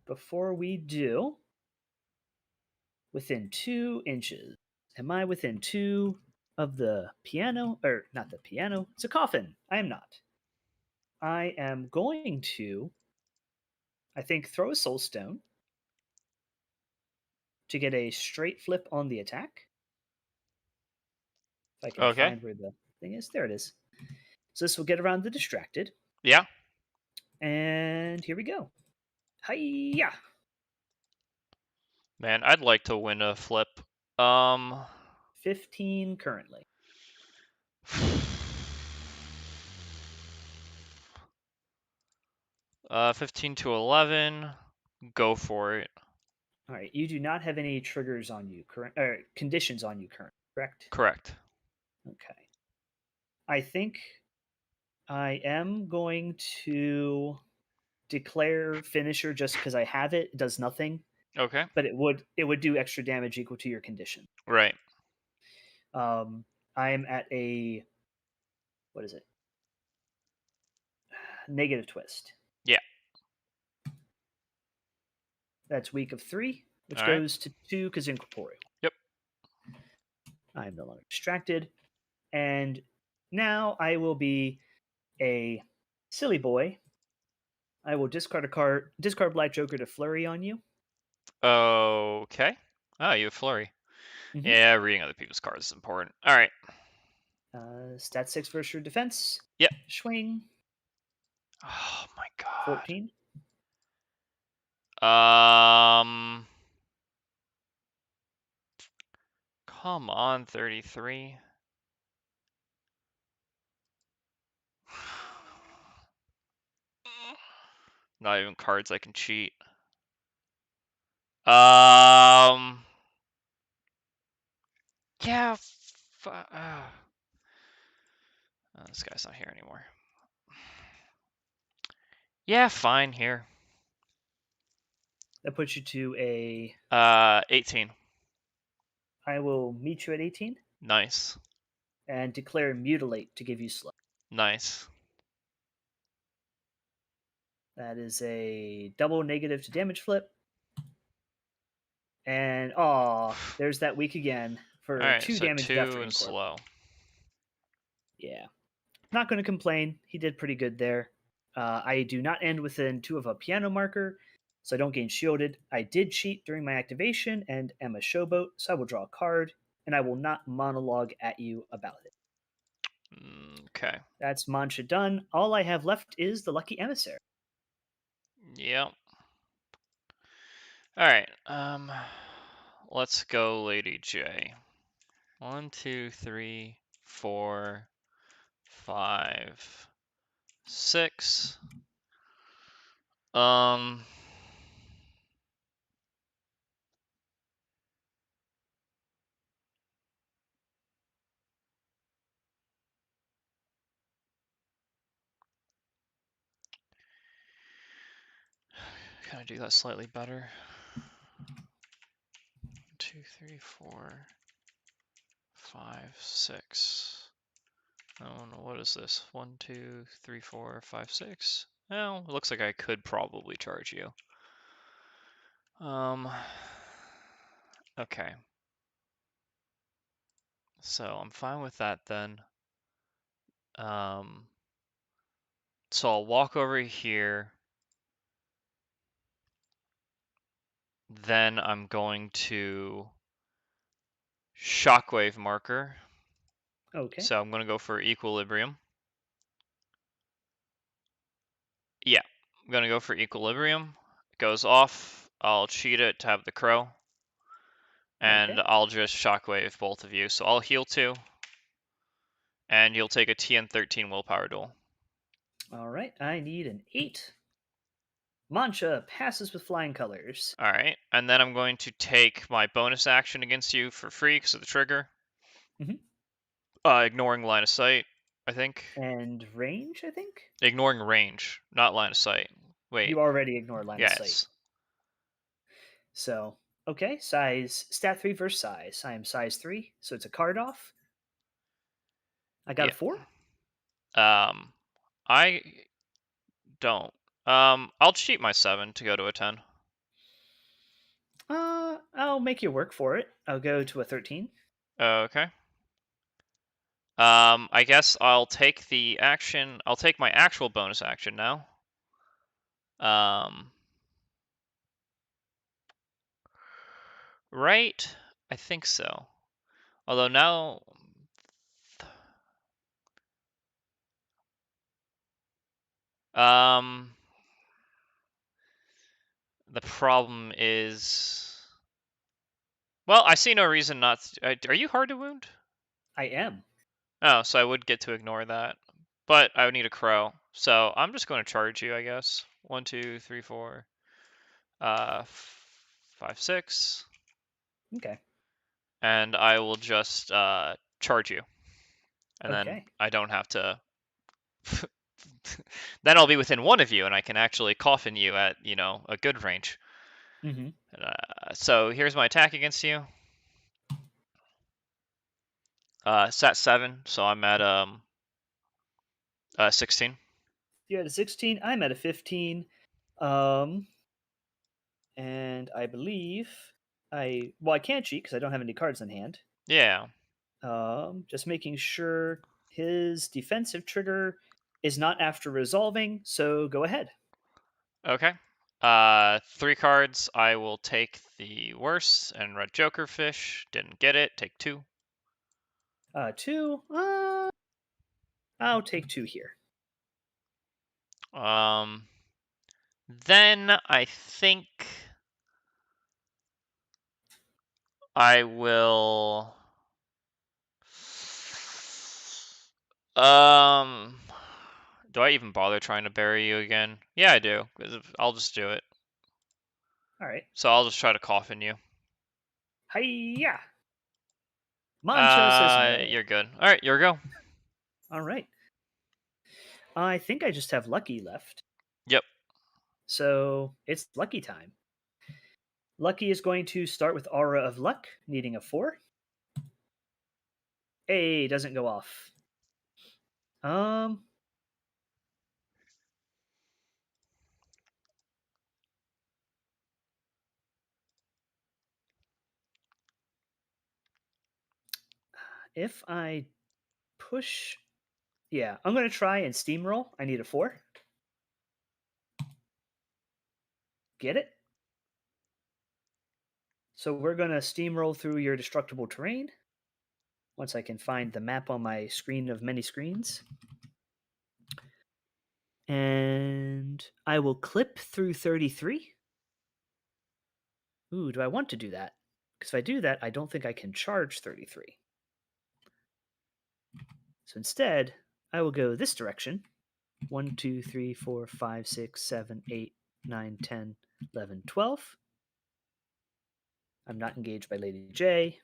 Before we do, within 2 inches. Am I within 2 of the piano? Or not the piano? It's a coffin. I am not. I am going to, I think, throw a soul stone to get a straight flip on the attack. If I can Okay. find where the thing is. There it is. So this will get around the distracted. Yeah. And here we go. Hiya! Man, I'd like to win a flip. Um 15 currently. 15 to 11. Go for it. All right. You do not have any triggers on you current, or conditions on you current, correct? Correct. Okay. I think I am going to declare finisher just because I have it. It does nothing, Okay. but it would do extra damage equal to your condition. Right. Um, I am at a what is it? Negative twist. Yeah. That's weak of 3, which All right. goes to 2 because incorporeal. Yep. I am no longer distracted, and now I will be a silly boy. I will discard a card, discard Black Joker to flurry on you. Okay. Oh, you have flurry. Mm-hmm. Yeah, reading other people's cards is important. All right. Stat 6 versus your defense. Yep. Swing Oh my god. 14. Come on, 33. Not even cards I can cheat. Yeah. Oh, this guy's not here anymore. Yeah, fine here. That puts you to a. 18. I will meet you at 18 Nice. and declare mutilate to give you slow. Nice. That is a double negative to damage flip. And there's that weak again for Alright, 2 so damage to 2 Death and Corp. slow. Yeah. Not going to complain. He did pretty good there. I do not end within 2 of a piano marker, so I don't gain shielded. I did cheat during my activation and am a showboat, so I will draw a card, and I will not monologue at you about it. Okay. That's Mancha done. All I have left is the Lucky Emissary. Yep. Alright, let's go Lady J. 1, 2, 3, 4, 5, 6. Um, can I do that slightly better? 2, 3, 4, 5, 6. I don't know, what is this? 1, 2, 3, 4, 5, 6. Well, it looks like I could probably charge you. Okay. So I'm fine with that then. So I'll walk over here. Then I'm going to shockwave marker. Okay. So I'm going to go for equilibrium. Yeah, I'm going to go for equilibrium. It goes off. I'll cheat it to have the crow. And Okay. I'll just shockwave both of you. So I'll heal 2. And you'll take a TN13 willpower duel. All right. I need an 8. Mancha passes with flying colors. Alright, and then I'm going to take my bonus action against you for free because of the trigger. Mhm. Ignoring line of sight, I think. And range, I think? Ignoring range, not line of sight. Wait, You already ignore line of sight. yes. So, okay, size stat 3 versus size. I am size 3, so it's a card off. I got a Yeah. 4. I don't. I'll cheat my 7 to go to a 10. I'll make you work for it. I'll go to a 13. Okay. I guess I'll take the action. I'll take my actual bonus action now. Right? I think so. Although now, um, the problem is, well, I see no reason not to. Are you hard to wound? I am. Oh, so I would get to ignore that, but I would need a crow. So I'm just going to charge you, I guess. 1, 2, 3, 4, 5, 6, Okay. and I will just charge you, and then Okay. I don't have to. Then I'll be within 1 of you, and I can actually coffin you at a good range. Mm-hmm. So here's my attack against you. It's at 7, so I'm at 16. You're at a 16. I'm at a 15. Um, and I believe I can't cheat because I don't have any cards in hand. Yeah. Just making sure his defensive trigger is not after resolving. So go ahead. Okay. 3 cards. I will take the worst and red joker fish. Didn't get it. Take 2. 2. I'll take 2 here. Um, then I think I will. Um, do I even bother trying to bury you again? Yeah, I do. I'll just do it. All right. So I'll just try to coffin you. Hiya! Mancha says no. You're good. All right, your go. All right. I think I just have Lucky left. Yep. So it's Lucky time. Lucky is going to start with Aura of Luck, needing a 4. Hey, doesn't go off. Um, if I push, yeah, I'm gonna try and steamroll. I need a 4. Get it? So we're gonna steamroll through your destructible terrain. Once I can find the map on my screen of many screens. And I will clip through 33. Ooh, do I want to do that? Because if I do that, I don't think I can charge 33. So instead, I will go this direction. 1, 2, 3, 4, 5, 6, 7, 8, 9, 10, 11, 12. I'm not engaged by Lady J.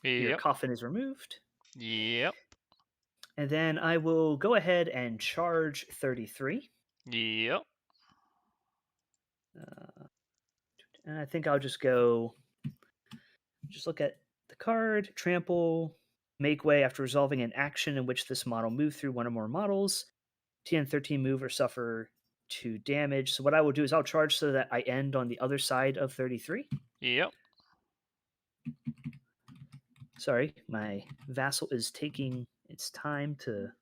Your Yep. coffin is removed. Yep. And then I will go ahead and charge 33. Yep. And I think I'll just look at the card, trample, make way after resolving an action in which this model moved through one or more models. TN13 move or suffer 2 damage. So what I will do is I'll charge so that I end on the other side of 33. Yep. Sorry, my vassal is taking its time to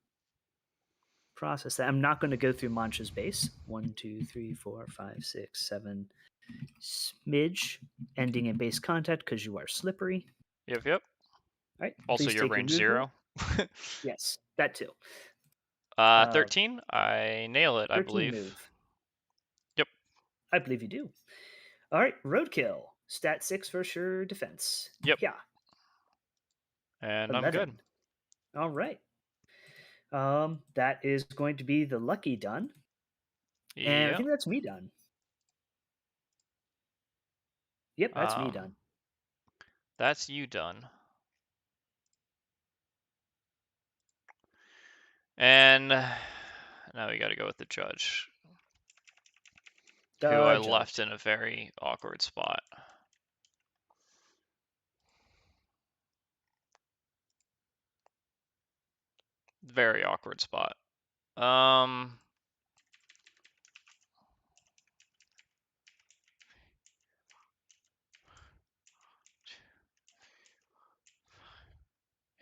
process that. I'm not going to go through Mancha's base. 1, 2, 3, 4, 5, 6, 7. Smidge, ending in base contact because you are slippery. Yep. All right, Also, please your take your range move roll. 0. Yes, that too. 13. I nail it, I 13 believe. move. Yep. I believe you do. All right, roadkill. Stat 6 versus your defense. Yep. Yeah, And I'm 11. good. All right. That is going to be the lucky done. And I Yep. think that's me done. Yep, that's me done. That's you done. And now we got to go with the judge, who I The left judge. in a very awkward spot. Very awkward spot.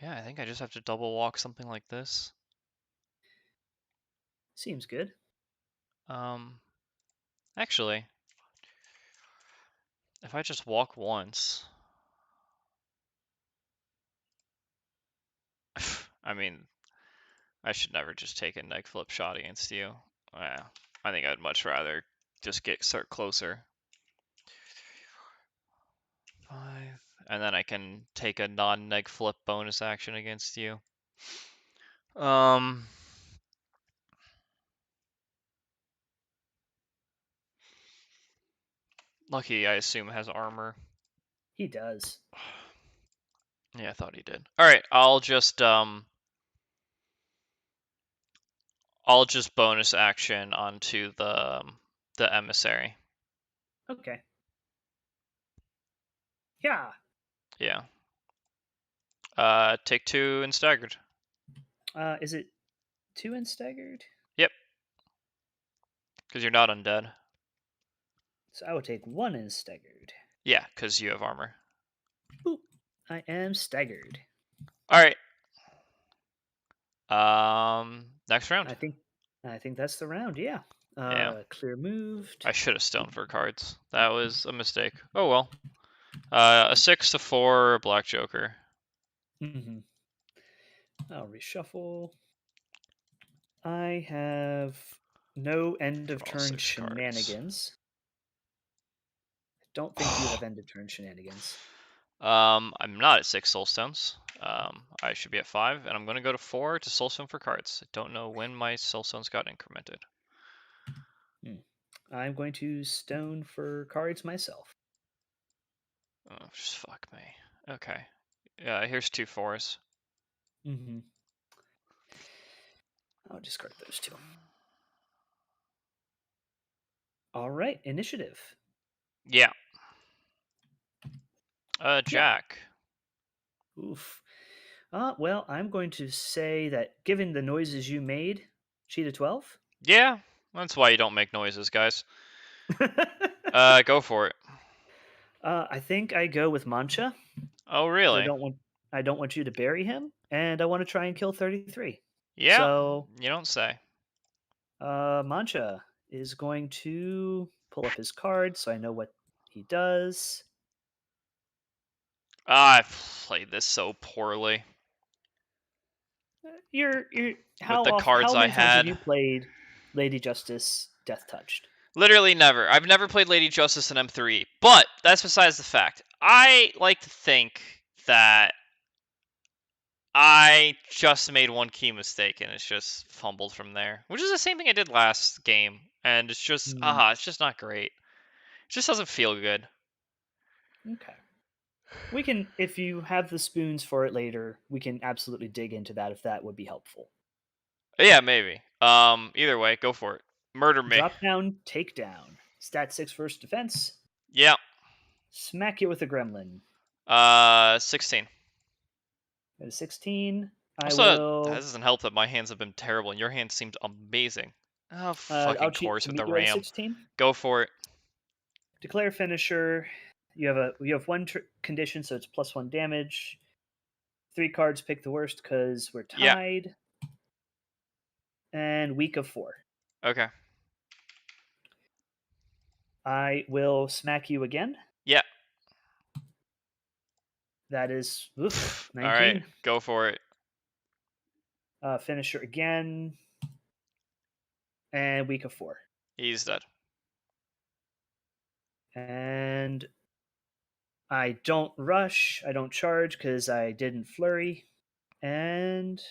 Yeah, I think I just have to double walk something like this. Seems good. Actually, if I just walk once, I mean, I should never just take a neg flip shot against you. Yeah, I think I'd much rather just start closer. 5, and then I can take a non-neg flip bonus action against you. Lucky, I assume, has armor. He does. Yeah, I thought he did. All right, I'll just bonus action onto the emissary. Okay. Yeah. Yeah. Take 2 and staggered. Is it 2 and staggered? Yep. Because you're not undead. So I will take 1 and staggered. Yeah, because you have armor. Boop. I am staggered. All right. Next round. I think that's the round. Yeah. Yeah. Clear moved. I should have stoned for cards. That was a mistake. Oh well. A 6 to 4 black joker. Mm-hmm. I'll reshuffle. I have no end of Draw turn 6 cards. shenanigans. I don't think you have end of turn shenanigans. I'm not at 6 soulstones. I should be at 5, and I'm going to go to 4 to soulstone for cards. I don't know when my soulstones got incremented. I'm going to stone for cards myself. Oh, just fuck me. Okay. Yeah, here's 2 4s. Mm-hmm. I'll discard those 2. All right, initiative. Yeah. Jack. Yeah. Oof. Well, I'm going to say that given the noises you made, cheetah 12. Yeah, that's why you don't make noises, guys. Go for it. I think I go with Mancha. Oh, I really? don't want. I don't want you to bury him, and I want to try and kill 33. Yeah, So, you don't say. Mancha is going to pull up his card so I know what he does. I've played this so poorly You're with the cards how I many times have had. you played Lady Justice Death Touched? Literally never. I've never played Lady Justice in M3, but that's besides the fact. I like to think that I just made one key mistake and it's just fumbled from there, which is the same thing I did last game, and Hmm, it's just not great. It just doesn't feel good. okay. We can, if you have the spoons for it later, we can absolutely dig into that if that would be helpful. Yeah, maybe. Either way, go for it. Murder me. Drop down, take down. Stat 6 first defense. Yeah. Smack you with a gremlin. 16. At a 16, I Also, that will. doesn't help that my hands have been terrible and your hand seemed amazing. Oh, fucking I'll cheat course to with the meet you at a ram. 16. Go for it. Declare finisher. You have one condition, so it's +1 damage. 3 cards, pick the worst because we're Yeah. tied. And weak of 4. Okay. I will smack you again. Yeah. That is All right. 19. Go for it. Finisher again. And weak of 4. He's dead. And I don't rush. I don't charge because I didn't flurry. And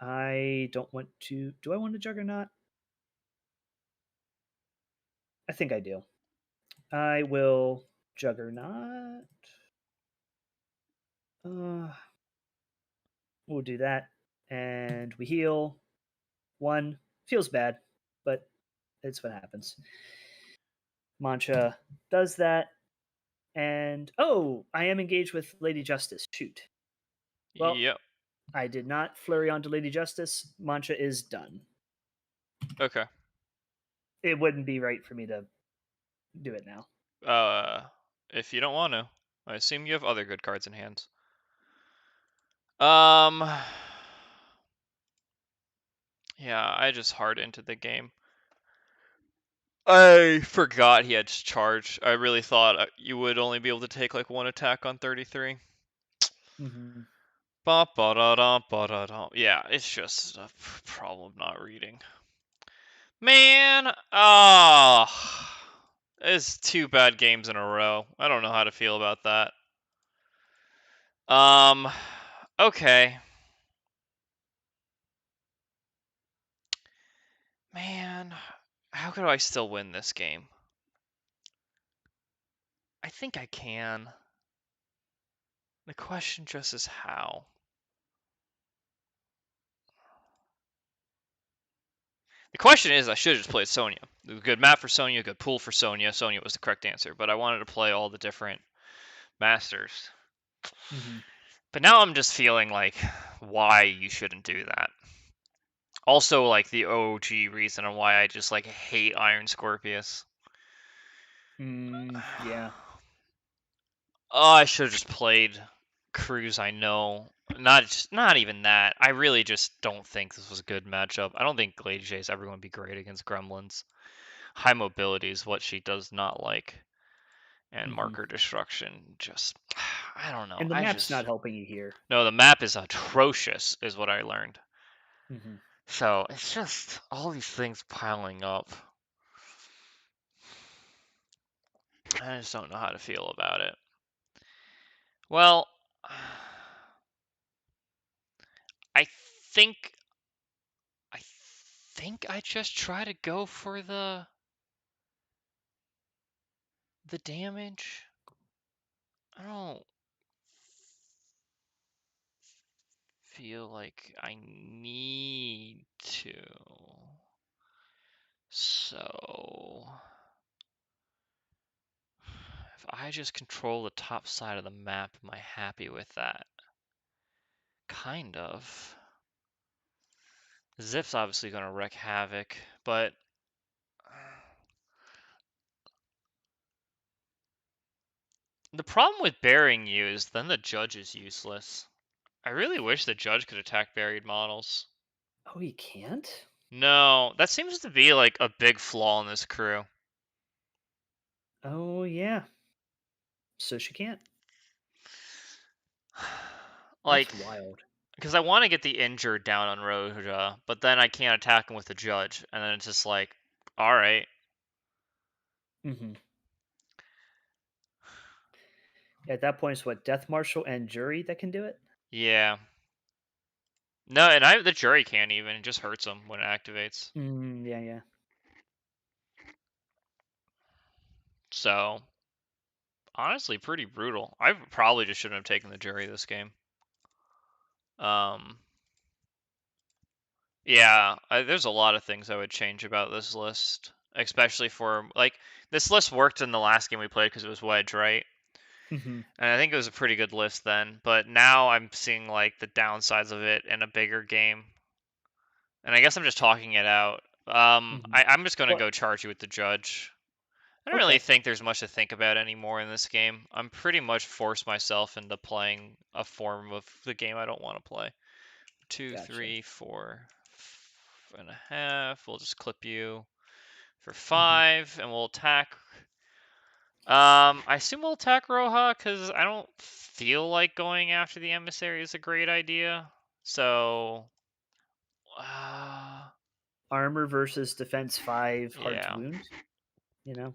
I don't want to. Do I want to Juggernaut? I think I do. I will Juggernaut. Uh, we'll do that. And we heal. 1. Feels bad, but it's what happens. Mancha does that. And oh, I am engaged with Lady Justice. Shoot. Well, Yep. I did not flurry onto Lady Justice. Mancha is done. Okay. It wouldn't be right for me to do it now. Uh, if you don't want to, I assume you have other good cards in hand. Um, yeah, I just hard into the game. I forgot he had charge. I really thought you would only be able to take like one attack on 33. Mm-hmm. Ba ba da da ba da da. Yeah, it's just a problem not reading. Man, it's 2 bad games in a row. I don't know how to feel about that. Um, okay. Man, how could I still win this game? I think I can. The question just is how. The question is, I should have just played Sonya. It was a good map for Sonya, good pool for Sonya. Sonya was the correct answer, but I wanted to play all the different masters. Mm-hmm. But now I'm just feeling like why you shouldn't do that. Also, like the OG reason on why I just like hate Iron Scorpius. Yeah. Oh, I should have just played Cruz. I know, not even that. I really just don't think this was a good matchup. I don't think Lady J is ever going to be great against Gremlins. High mobility is what she does not like, and Mm-hmm. marker destruction. Just, I don't know. And the map's not helping you here. No. The map is atrocious, is what I learned. Mm-hmm. So it's just all these things piling up. I just don't know how to feel about it. Well, I think I think I just try to go for the damage. I don't feel like I need to. So if I just control the top side of the map, am I happy with that? Kind of. Zip's obviously going to wreak havoc, but the problem with burying you is then the judge is useless. I really wish the judge could attack buried models. Oh, he can't? No, that seems to be like a big flaw in this crew. Oh, yeah. So she can't. That's Like, wild. because I want to get the injured down on Roja, but then I can't attack him with the judge, and then it's just like, all right, Hmm. At that point, it's what, Death Marshal and Jury that can do it? yeah. No, and the jury can't even. It just hurts him when it activates. Yeah, yeah. So honestly, pretty brutal. I probably just shouldn't have taken the jury this game. Um, yeah, there's a lot of things I would change about this list, especially for like this list worked in the last game we played because it was wedge, right? Hmm. And I think it was a pretty good list then, but now I'm seeing like the downsides of it in a bigger game. And I guess I'm just talking it out. Hmm. I'm just gonna Well, go charge you with the judge. I don't really okay. think there's much to think about anymore in this game. I'm pretty much forced myself into playing a form of the game I don't want to play. Two, Gotcha. 3, 4.5. We'll just clip you for Hmm. 5, and we'll attack. I assume we'll attack Roja because I don't feel like going after the emissary is a great idea. So, Armor versus defense 5, hard to yeah. wound, you know?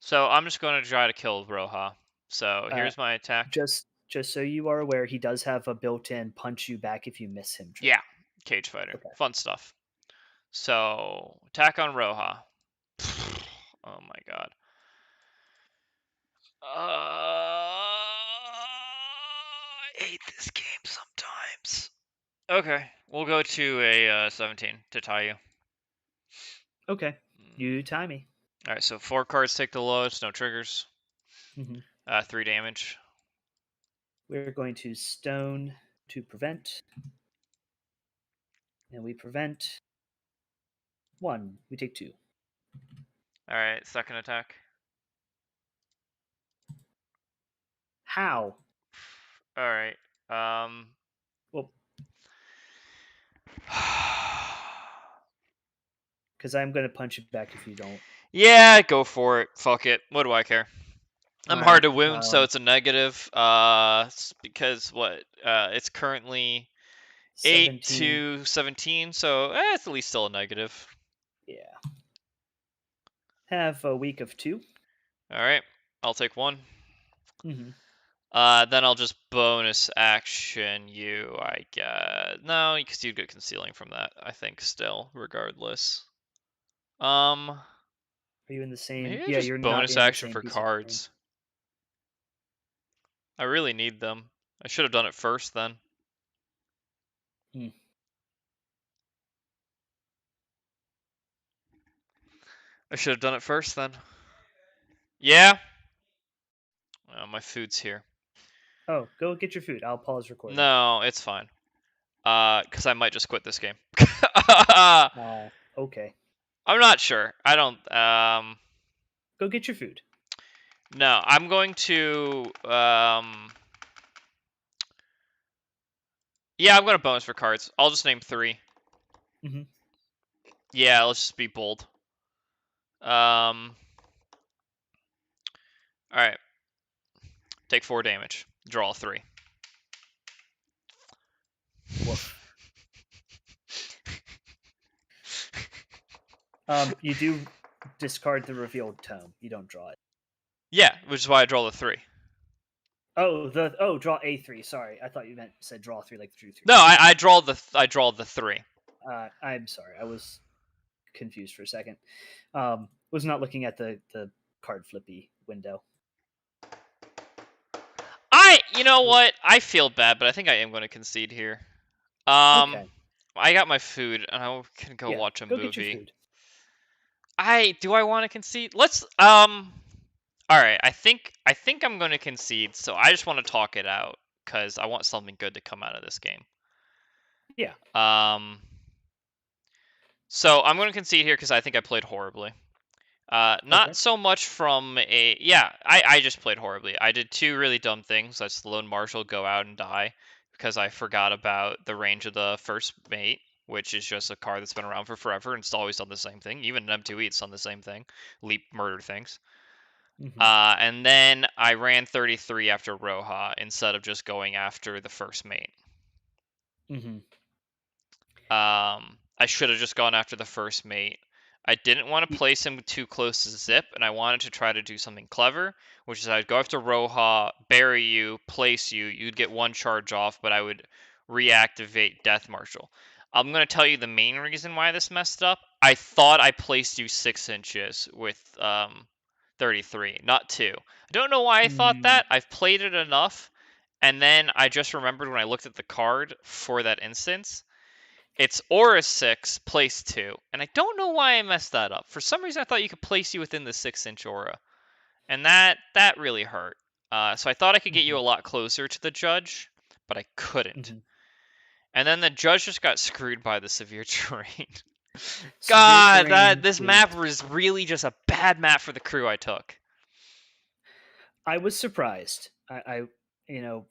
So I'm just going to try to kill Roja. So Uh, here's my attack. just so you are aware, he does have a built-in punch you back if you miss him trait. Yeah, cage fighter, Okay. fun stuff. So attack on Roja. Oh my god. I hate this game sometimes. Okay, we'll go to a 17 to tie you. Okay. You tie me. All right, so 4 cards take the lowest, no triggers. Hmm. 3 damage. We're going to stone to prevent, and we prevent 1. We take 2. All right, second attack. How? All right. Um. Well, because I'm going to punch you back if you don't. Yeah, go for it. Fuck it. What do I care? All I'm hard right. to wound, so it's a negative. Because what? It's currently 8 17. to 17, so it's at least still a negative. Yeah. Have a week of 2. All right, I'll take 1. Hmm. Then I'll just bonus action you, I guess. No, because you get concealing from that, I think, still, regardless. Um, Are you in the same? maybe I Yeah, you're just not bonus in the action same for piece of terrain. cards. I really need them. I should have done it first then. Hmm. I should have done it first then. Yeah. My food's here. Oh, go get your food. I'll pause recording. No, it's fine. Because I might just quit this game. Okay. I'm not sure. I don't. Go get your food. No, I'm going to. Yeah, I'm going to bonus for cards. I'll just name 3. Hmm. Yeah, let's just be bold. All right. Take 4 damage. Draw 3. Woof. You do discard the revealed tome. You don't draw it. Yeah, which is why I draw the 3. Draw A3. Sorry, I thought you said draw 3 like drew 3. No, I draw the 3. I'm sorry. I was confused for a second. Was not looking at the card flippy window. You know what? I feel bad, but I think I am going to concede here. Okay. I got my food, and I can go Yeah. watch a Go get your movie. food. I want to concede? Let's all right, I think I'm going to concede. So I just want to talk it out cuz I want something good to come out of this game. Yeah. So I'm going to concede here cuz I think I played horribly. Okay. Not so much from a yeah, I just played horribly. I did 2 really dumb things. That's the lone marshal go out and die because I forgot about the range of the first mate, which is just a card that's been around for forever and it's always done the same thing. Even in M2E, it's done the same thing. Leap murder things. Hmm. And then I ran 33 after Roja instead of just going after the first mate. Hmm. I should have just gone after the first mate. I didn't want to place him too close to Zipp, and I wanted to try to do something clever, which is I'd go after Roja, bury you, place you, you'd get one charge off, but I would reactivate Death Marshal. I'm going to tell you the main reason why this messed up. I thought I placed you 6 inches with 33, not 2. I don't know why I thought Mm. that. I've played it enough, and then I just remembered when I looked at the card for that instance it's Aura 6, place 2. And I don't know why I messed that up. For some reason, I thought you could place you within the 6-inch Aura. And that really hurt. So I thought I could get you a Hmm. lot closer to the judge, but I couldn't. Hmm. And then the judge just got screwed by the severe terrain. Severe God, terrain this leap. map was really just a bad map for the crew I took. I was surprised. You know,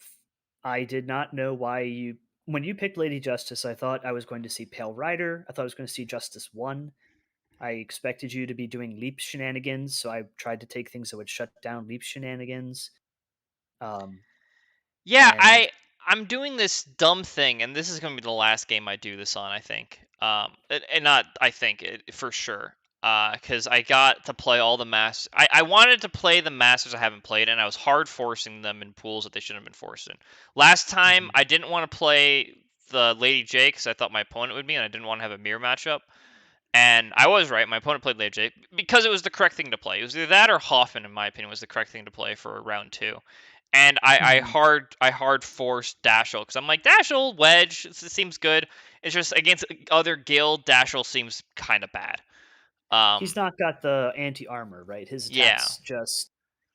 I did not know why you. When you picked Lady Justice, I thought I was going to see Pale Rider. I thought I was going to see Justice 1. I expected you to be doing leap shenanigans, so I tried to take things that would shut down leap shenanigans. Um, Yeah, and I'm doing this dumb thing, and this is going to be the last game I do this on. I think, and not I think it for sure, because I got to play all the masters. I wanted to play the masters I haven't played, and I was hard forcing them in pools that they shouldn't have been forced in. Last time Mhm, I didn't want to play the Lady J because I thought my opponent would be, and I didn't want to have a mirror matchup. And I was right. My opponent played Lady J because it was the correct thing to play. It was either that or Hoffman, in my opinion, was the correct thing to play for round 2 and mhm. I hard forced Dashel because I'm like Dashel wedge. It seems good. It's just against other guild, Dashel seems kind of bad. He's Um, not got the anti armor, right? His yeah, attacks just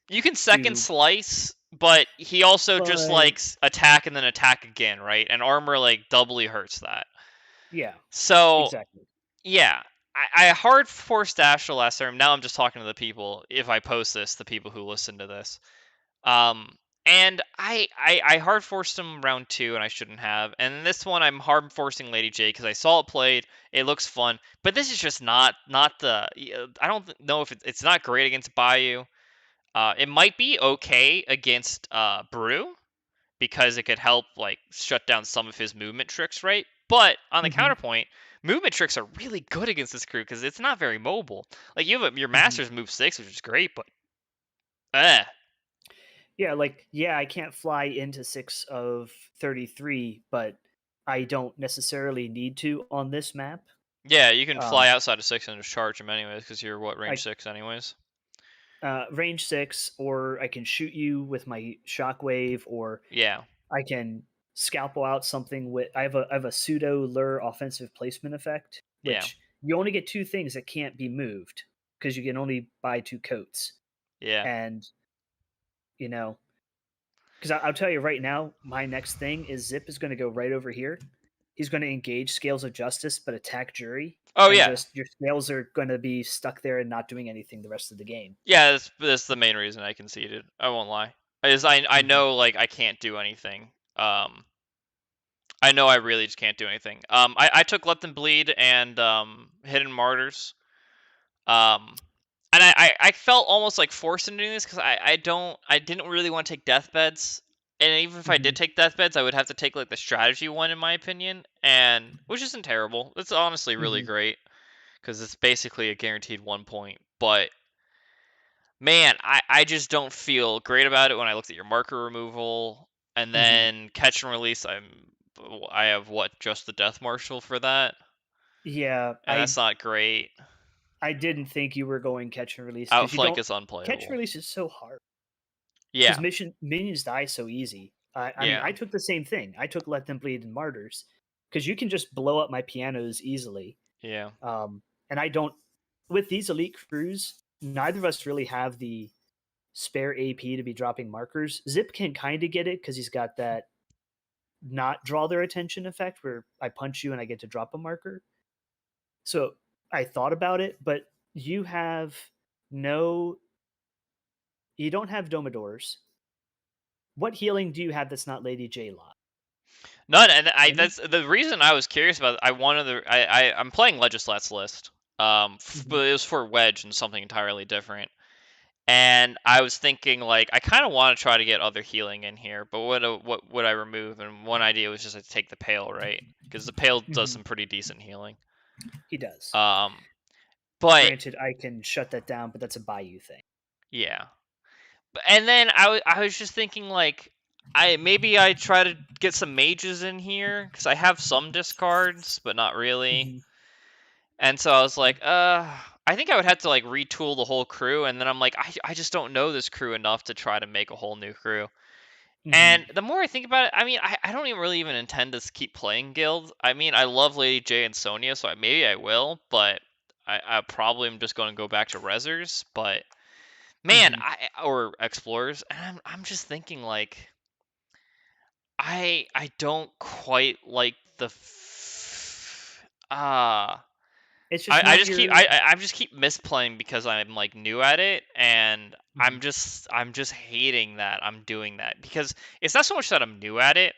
you can second do, slice, but he also just but likes attack and then attack again, right? And armor like doubly hurts that. yeah, So exactly. yeah, I hard forced Dashel last term. Now I'm just talking to the people. If I post this, the people who listen to this. Um, and I hard forced him round 2, and I shouldn't have. And this one, I'm hard forcing Lady J because I saw it played. It looks fun, but this is just not the. I don't know if it's not great against Bayou. It might be okay against Brew because it could help like shut down some of his movement tricks, right? But on the Hmm. counterpoint, movement tricks are really good against this crew because it's not very mobile. Like you have your Hmm. masters move 6, which is great, but eh, Yeah, like yeah, I can't fly into 6 of 33, but I don't necessarily need to on this map. yeah, you can fly Um, outside of 6 and just charge him anyways, because you're what range I 6 anyways. range 6, or I can shoot you with my shockwave, or Yeah, I can scalpel out something with. I have a pseudo lure offensive placement effect, yeah, which you only get two things that can't be moved because you can only buy two coats. yeah. And you know, because I'll tell you right now, my next thing is Zip is going to go right over here. He's going to engage Scales of Justice, but attack Jury, Oh and yeah, just your scales are going to be stuck there and not doing anything the rest of the game. yeah. That's the main reason I conceded. I won't lie. Is I Hmm. know like I can't do anything. I know I really just can't do anything. I took Let Them Bleed and Hidden Martyrs. Um, and I felt almost like forced into doing this because I didn't really want to take deathbeds. And even if I Hmm. did take deathbeds, I would have to take like the strategy one in my opinion, and which isn't terrible. It's honestly really Hmm. great because it's basically a guaranteed 1 point. But man, I just don't feel great about it when I looked at your marker removal and Hmm. then catch and release. I have what just the death marshal for that, Yeah, and that's not great. I didn't think you were going catch and release because you Outflank don't. is Catch and unplayable. release is so hard because Yeah, minions die so easy. I mean, yeah, I took the same thing. I took Let Them Bleed and Martyrs because you can just blow up my pianos easily. yeah, And I don't. With these elite crews, neither of us really have the spare AP to be dropping markers. Zip can kind of get it because he's got that not draw their attention effect where I punch you and I get to drop a marker. So I thought about it, but you have no you don't have Domidors. What healing do you have that's not Lady J lot? None, and Any? that's the reason I was curious about. I wanted the I'm playing Legislat's list, Hmm. but it was for Wedge and something entirely different. And I was thinking like I kind of want to try to get other healing in here, but what would I remove? And one idea was just to take the Pale, right? Because the Pale does Hmm. some pretty decent healing. He does. Um, but Granted, I can shut that down, but that's a Bayou thing. yeah, and then I was just thinking like I try to get some mages in here because I have some discards, but not really. Hmm. And so I was like, I think I would have to like retool the whole crew, and then I'm like, I just don't know this crew enough to try to make a whole new crew. Hmm. And the more I think about it, I mean, I don't even really even intend to keep playing guild. I mean, I love Lady J and Sonya, so maybe I will, but I probably am just going to go back to Rezzers. But man, Hmm. or Explorers, and I'm just thinking like I don't quite like the It's just I not just keep your. I just keep misplaying because I'm like new at it, and Mhm. I'm just hating that I'm doing that because it's not so much that I'm new at it,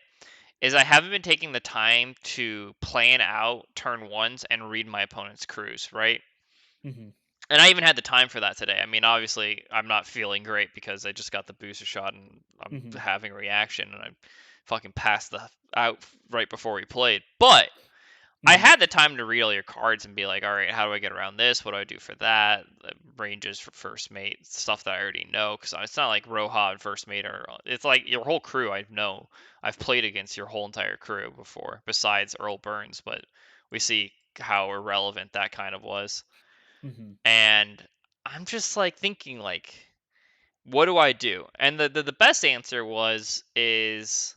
is I haven't been taking the time to plan out turn ones and read my opponent's crews, right? Mhm. And I even had the time for that today. I mean, obviously, I'm not feeling great because I just got the booster shot and I'm Mhm. having a reaction, and I fucking passed the out right before we played. But I Mhm. had the time to read all your cards and be like, all right, how do I get around this? What do I do for that? The ranges for first mate, stuff that I already know. Because it's not like Roja and first mate are. It's like your whole crew. I know. I've played against your whole entire crew before, besides Earl Burns, but we see how irrelevant that kind of was. Mhm. And I'm just like thinking like, what do I do? And the best answer is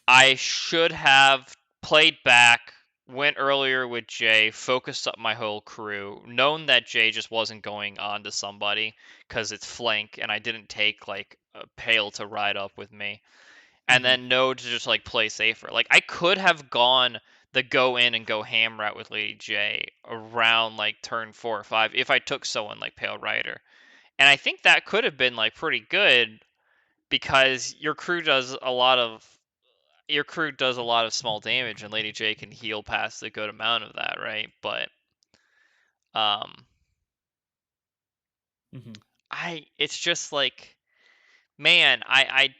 I should have played back, went earlier with Jay, focused up my whole crew, known that Jay just wasn't going on to somebody because it's flank, and I didn't take like a Pale to ride up with me, and Mhm. then know to just like play safer. Like I could have gone the go in and go ham route with Lady J around like turn 4 or 5 if I took someone like Pale Rider, and I think that could have been like pretty good because your crew does a lot of small damage, and Lady J can heal past a good amount of that, right? But um, Mhm. it's just like, man, I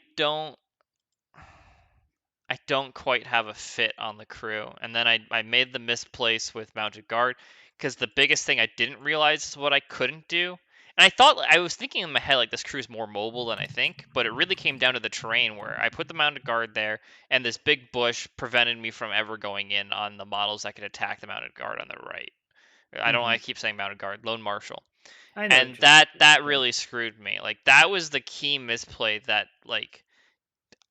don't quite have a fit on the crew, and then I made the misplace with mounted guard because the biggest thing I didn't realize is what I couldn't do. And I was thinking in my head like this crew's more mobile than I think, but it really came down to the terrain where I put the mounted guard there, and this big bush prevented me from ever going in on the models that could attack the mounted guard on the right. I don't Mhm. want to keep saying mounted guard, lone marshal, I know and what you're saying. that Yeah. really screwed me. Like that was the key misplay that like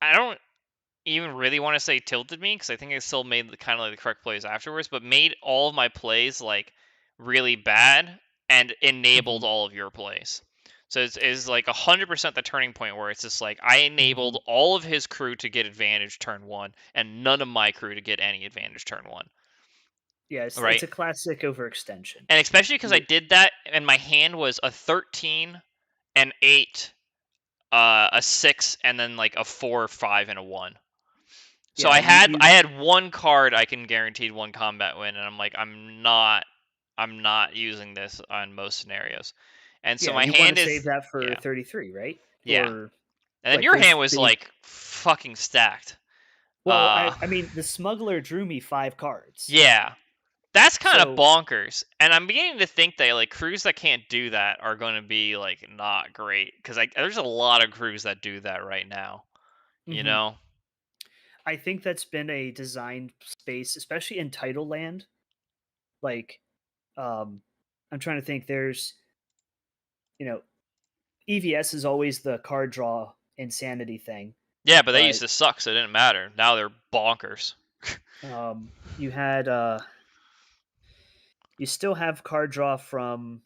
I don't even really want to say tilted me because I think I still made the kind of like the correct plays afterwards, but made all of my plays like really bad and enabled Mhm. all of your plays. So it's like 100% the turning point where it's just like I Mhm. enabled all of his crew to get advantage turn one and none of my crew to get any advantage turn one. Yeah, it's Right? a classic overextension. And especially because I You. did that and my hand was a 13, an 8, a 6, and then like a 4, 5, and a 1. So Yeah. You. I You. had one card I can guaranteed one combat win, and I'm like I'm not using this on most scenarios. And so Yeah. my You want to hand save is that for yeah 33, right? yeah, Or and then like your those hand was big. like fucking stacked. Well, I mean, the smuggler drew me 5 cards, Yeah, that's kind of so. bonkers. And I'm beginning to think that like crews that can't do that are going to be like not great because like there's a lot of crews that do that right now. You Mhm. know? I think that's been a design space, especially in title land. Like, um, I'm trying to think. There's, you know, EVS is always the card draw insanity thing, Yeah, but they used but to suck, so it didn't matter. Now they're bonkers. you had you still have card draw from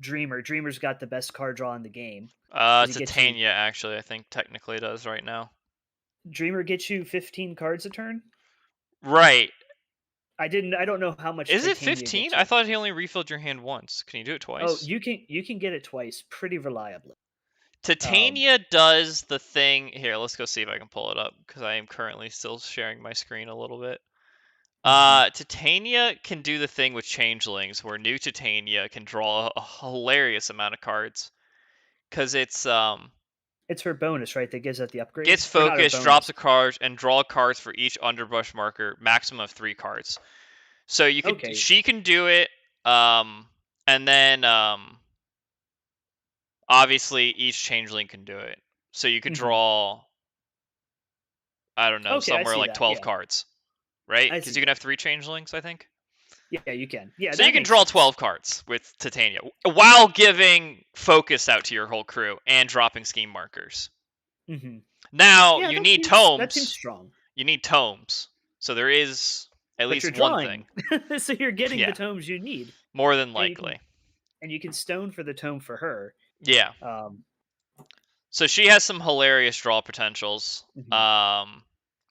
Dreamer. Dreamer's got the best card draw in the game because he gets you. Titania actually, I think technically does right now. Dreamer gets you 15 cards a turn. Right. I don't know how much Is it Titania 15? gets I you. thought he only refilled your hand once. Can you do it Oh, twice? you can get it twice pretty reliably. Titania does the thing here. Let's go see if I can pull it up because I am currently still sharing my screen a little bit. Mhm. Titania can do the thing with changelings where new Titania can draw a hilarious amount of cards because It's her bonus, right? That gives it the upgrade, gets or not her focus, drops bonus. a card, and draw cards for each underbrush marker, maximum of 3 cards. So Okay. she can do it, and then obviously each changeling can do it. So you could Mhm. draw, I don't know, Okay, I somewhere see like that. 12 Yeah, cards, right? I Because see you can have that. 3 changelings, I think. Yeah, you can. Yeah, So you that can makes draw sense. 12 cards with Titania while giving focus out to your whole crew and dropping scheme markers. Hmm. Now, Yeah, you that need seems tomes. strong. You need tomes. So there is at But least you're one drawing, thing. so you're getting the Yeah, tomes you need, more than and you can likely. stone for the tome for her. Yeah. Um, So she has some hilarious draw potentials. mhm. Um,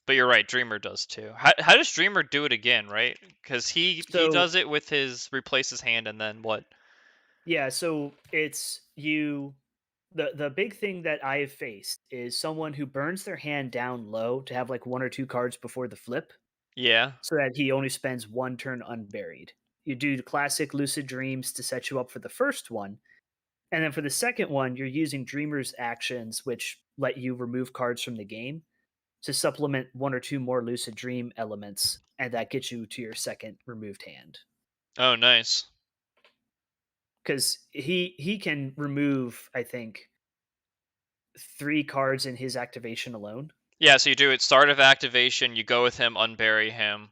but you're right, Dreamer does too. How does Dreamer do it again, right? Because he So does it with his replace his hand and then what? yeah, so it's you. The big thing that I have faced is someone who burns their hand down low to have like one or two cards before the flip, Yeah. so that he only spends one turn unburied. You do the classic lucid dreams to set you up for the first one, and then for the second one, you're using Dreamer's actions, which let you remove cards from the game to supplement one or two more lucid dream elements, and that gets you to your second removed hand. Oh, nice. Because he can remove, I think, three cards in his activation alone. Yeah, so you do it start of activation, you go with him, unbury him,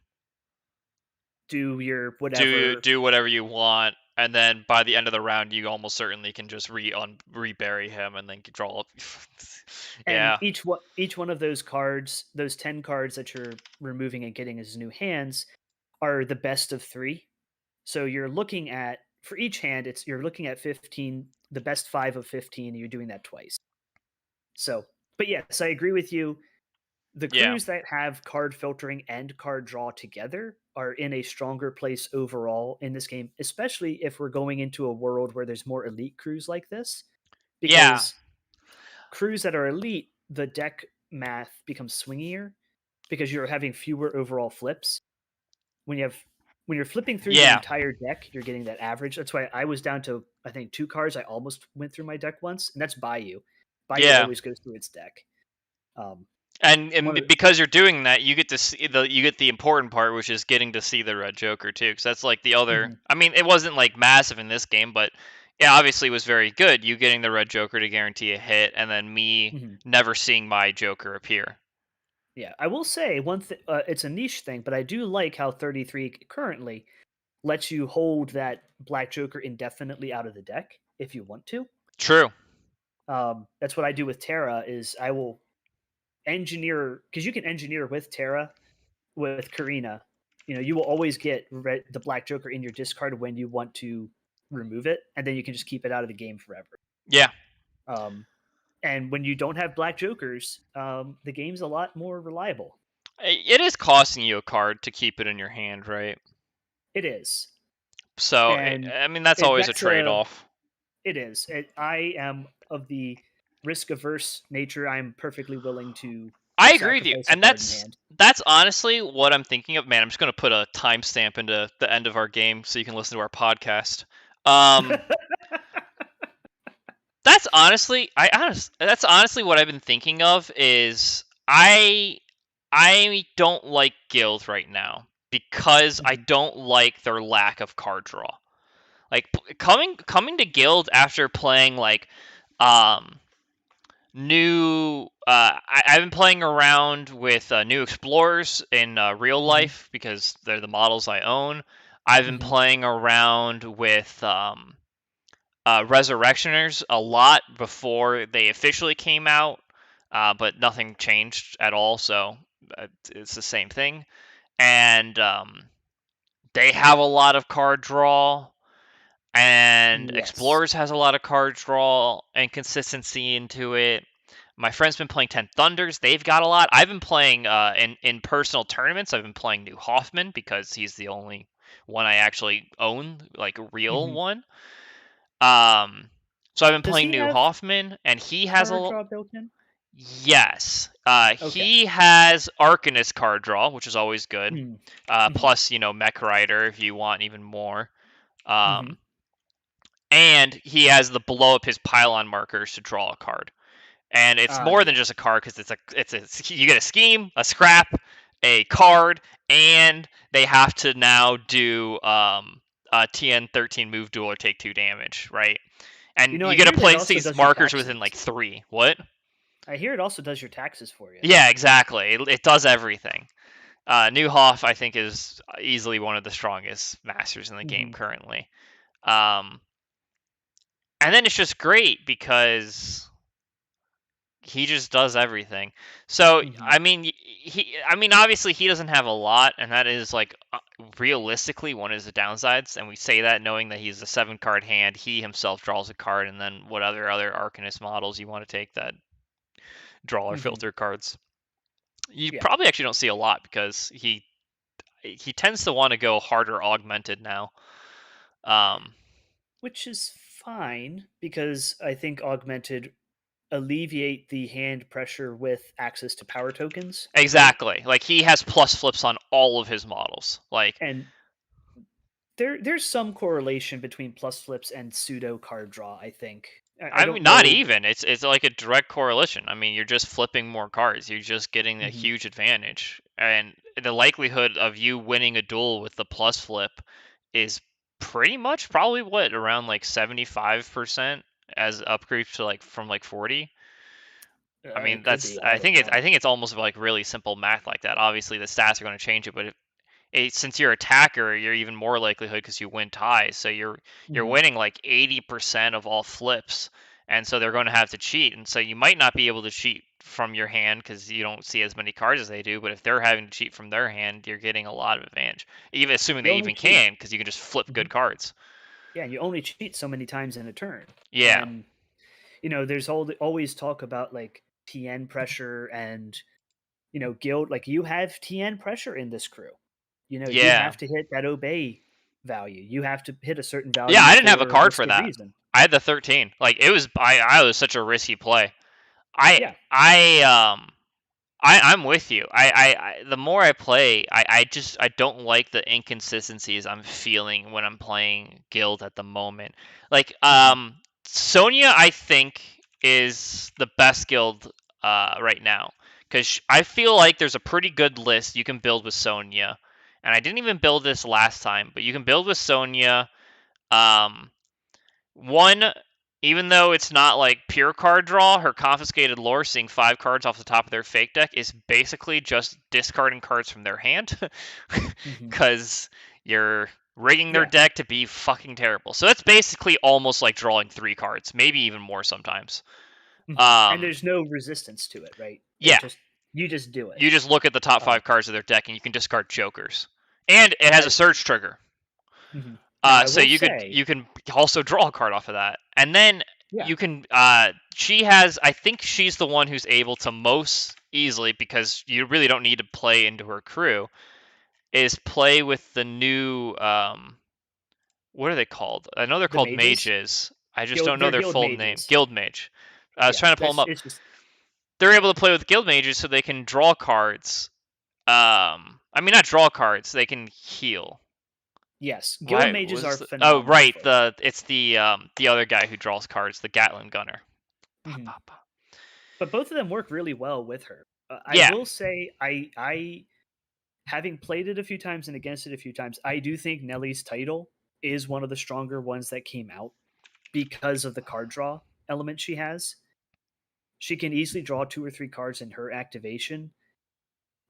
Do your whatever, do whatever you want, and then by the end of the round you almost certainly can just rebury him and then draw. and Yeah. each one of those cards, those 10 cards that you're removing and getting as new hands, are the best of three. So you're looking at, for each hand, it's you're looking at 15, the best five of 15, and you're doing that twice. So, but yes, I agree with you. The Yeah. crews that have card filtering and card draw together are in a stronger place overall in this game, especially if we're going into a world where there's more elite crews like this. Yeah. Because crews that are elite, the deck math becomes swingier because you're having fewer overall flips. When you have when you're flipping through the Yeah. entire deck, you're getting that average. That's why I was down to, I think, two cards. I almost went through my deck once, and that's Bayou. Bayou Yeah. always goes through its deck. Um, And one of the, because you're doing that, you get to see you get the important part, which is getting to see the red Joker too, because that's like the other. mhm, I mean, it wasn't like massive in this game, but it obviously was very good. You getting the red Joker to guarantee a hit, and then me mhm. never seeing my Joker appear. Yeah, I will say one thing. It's a niche thing, but I do like how 33 currently lets you hold that Black Joker indefinitely out of the deck if you want to. True. That's what I do with Terra. Is I will engineer, because you can engineer with Terra with Karina. You know, you will always get the Black Joker in your discard when you want to remove it, and then you can just keep it out of the game forever. Yeah. Um, and when you don't have Black Jokers, the game's a lot more reliable. It is costing you a card to keep it in your hand, right? It is, So and I mean, that's always a that's a trade-off. it is. I am of the risk averse nature. I'm perfectly willing to I agree with you, sacrifice a and card in hand. that's honestly what I'm thinking of. Man, I'm just gonna put a timestamp into the end of our game so you can listen to our podcast. Um, that's honestly what I've been thinking of is I don't like Guild right now because I Mhm, don't like their lack of card draw. Like coming to Guild after playing like um new I've been playing around with new explorers in real mhm, life because they're the models I own. I've been mhm, playing around with resurrectioners a lot before they officially came out, but nothing changed at all, so it's the same thing. And they have a lot of card draw, and yes. Explorers has a lot of card draw and consistency into it. My friend's been playing Ten Thunders. They've got a lot. I've been playing in personal tournaments. I've been playing New Hoffman because he's the only one I actually own, like a real Mhm. one. Um, So I've been Does playing he New have Hoffman, and he has card a draw built in? yes. Okay. He has Arcanist card draw, which is always good. Mm-hmm. Plus, Mech Rider if you want even more. Mm-hmm. And he has the blow up his pylon markers to draw a card. And it's more than Yeah. just a card because it's you get a scheme, a scrap, a card, and they have to now do TN13 move duel or take 2 damage, right? And I you get to hear that place also these does your markers within taxes. like 3. What? I hear it also does your taxes for you. Yeah, exactly. It does everything. New Hoff, I think, is easily one of the strongest masters in the game Mm-hmm. currently. Um, and then it's just great because he just does everything. So Mm-hmm. I mean, obviously he doesn't have a lot, and that is like realistically one of the downsides. And we say that knowing that he's a 7 card hand. He himself draws a card, and then what other Arcanist models you want to take that draw or Mm-hmm. filter cards. You Yeah. probably actually don't see a lot because he tends to want to go harder augmented now. Um, Which is fine because I think augmented alleviate the hand pressure with access to power tokens, right? exactly. Like he has plus flips on all of his models. Like And there's some correlation between plus flips and pseudo card draw, I think. I I don't mean, not know. even. It's like a direct correlation. I mean, you're just flipping more cards. You're just getting a Hmm. huge advantage, and the likelihood of you winning a duel with the plus flip is pretty much probably what around like 75% as upgrades to like from like 40. I mean, It could that's be. I don't I know. think it's almost like really simple math like that. Obviously, the stats are going to change it, but since you're attacker, you're even more likelihood because you win ties. So you're Hmm. winning like 80% of all flips, and so they're going to have to cheat. And so you might not be able to cheat from your hand because you don't see as many cards as they do. But if they're having to cheat from their hand, you're getting a lot of advantage. Even assuming You they only even cheat. can, because you can just flip Hmm. good cards. Yeah, you only cheat so many times in a turn. Yeah, And there's always talk about like TN pressure and guild. Like you have TN pressure in this crew. You yeah, have to hit that obey value. You have to hit a certain yeah. value I didn't have a for a card for listed that. reason. I had the 13. Like it was, I was such a risky play. I Yeah. I I'm with you. The more I play, I don't like the inconsistencies I'm feeling when I'm playing Guild at the moment. Like Hmm. Sonya, I think is the best guild right now because I feel like there's a pretty good list you can build with Sonya, and I didn't even build this last time, but you can build with Sonya. Um, one, even though it's not like pure card draw, her confiscated lore, seeing 5 cards off the top of their fake deck, is basically just discarding cards from their hand Hmm. because you're rigging their Yeah. deck to be fucking terrible. So that's basically almost like drawing 3 cards, maybe even more sometimes. And Um, there's no resistance to it, right? yeah, You just do it. you just look at the top Um, 5 cards of their deck and you can discard jokers, and it has a I, search trigger. mhm. Now I So will say, you can also draw a card off of that, and then yeah, you can. She has. I think she's the one who's able to most easily because you really don't need to play into her crew. Is play with the new. What are they called? I know they're the called mages, mages. I just don't know they're their guild full name. mages. Guild mage. I was Yeah, trying to pull them that's up. it's just They're able to play with guild mages, so they can draw cards. I mean not draw cards. They can heal. yes, guild Why mages are was oh phenomenal right for that. it's the other guy who draws cards, the Gatlin gunner. Pa, Hmm. pa, pa. But both of them work really well with her. I Yeah, will say, I having played it a few times and against it a few times, I do think Nellie's title is one of the stronger ones that came out because of the card draw element she has. She can easily draw 2 or 3 cards in her activation,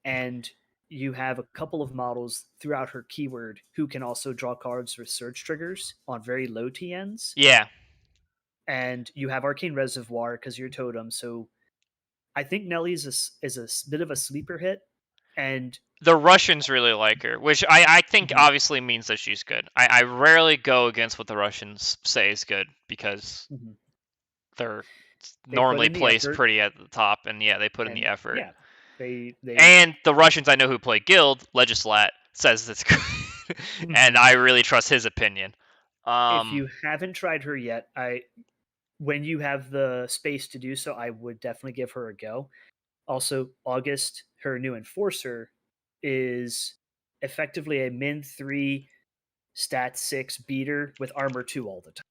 and you have a couple of models throughout her keyword who can also draw cards with search triggers on very low TNs. yeah. And you have Arcane Reservoir because you're totem. So I think Nellie's is a bit of a sleeper hit. And The Russians really like her, which I think mhm, obviously means that she's good. I rarely go against what the Russians say is good because mhm. they're They put normally in the placed effort, pretty at the top, and yeah, they put in the and effort. yeah, they And the Russians I know who play Guild, Legislat, says it's good, and mhm. I really trust his opinion. If Um, you haven't tried her yet, when you have the space to do so, I would definitely give her a go. Also, August, her new enforcer, is effectively a min 3 stat 6 beater with armor 2 all the time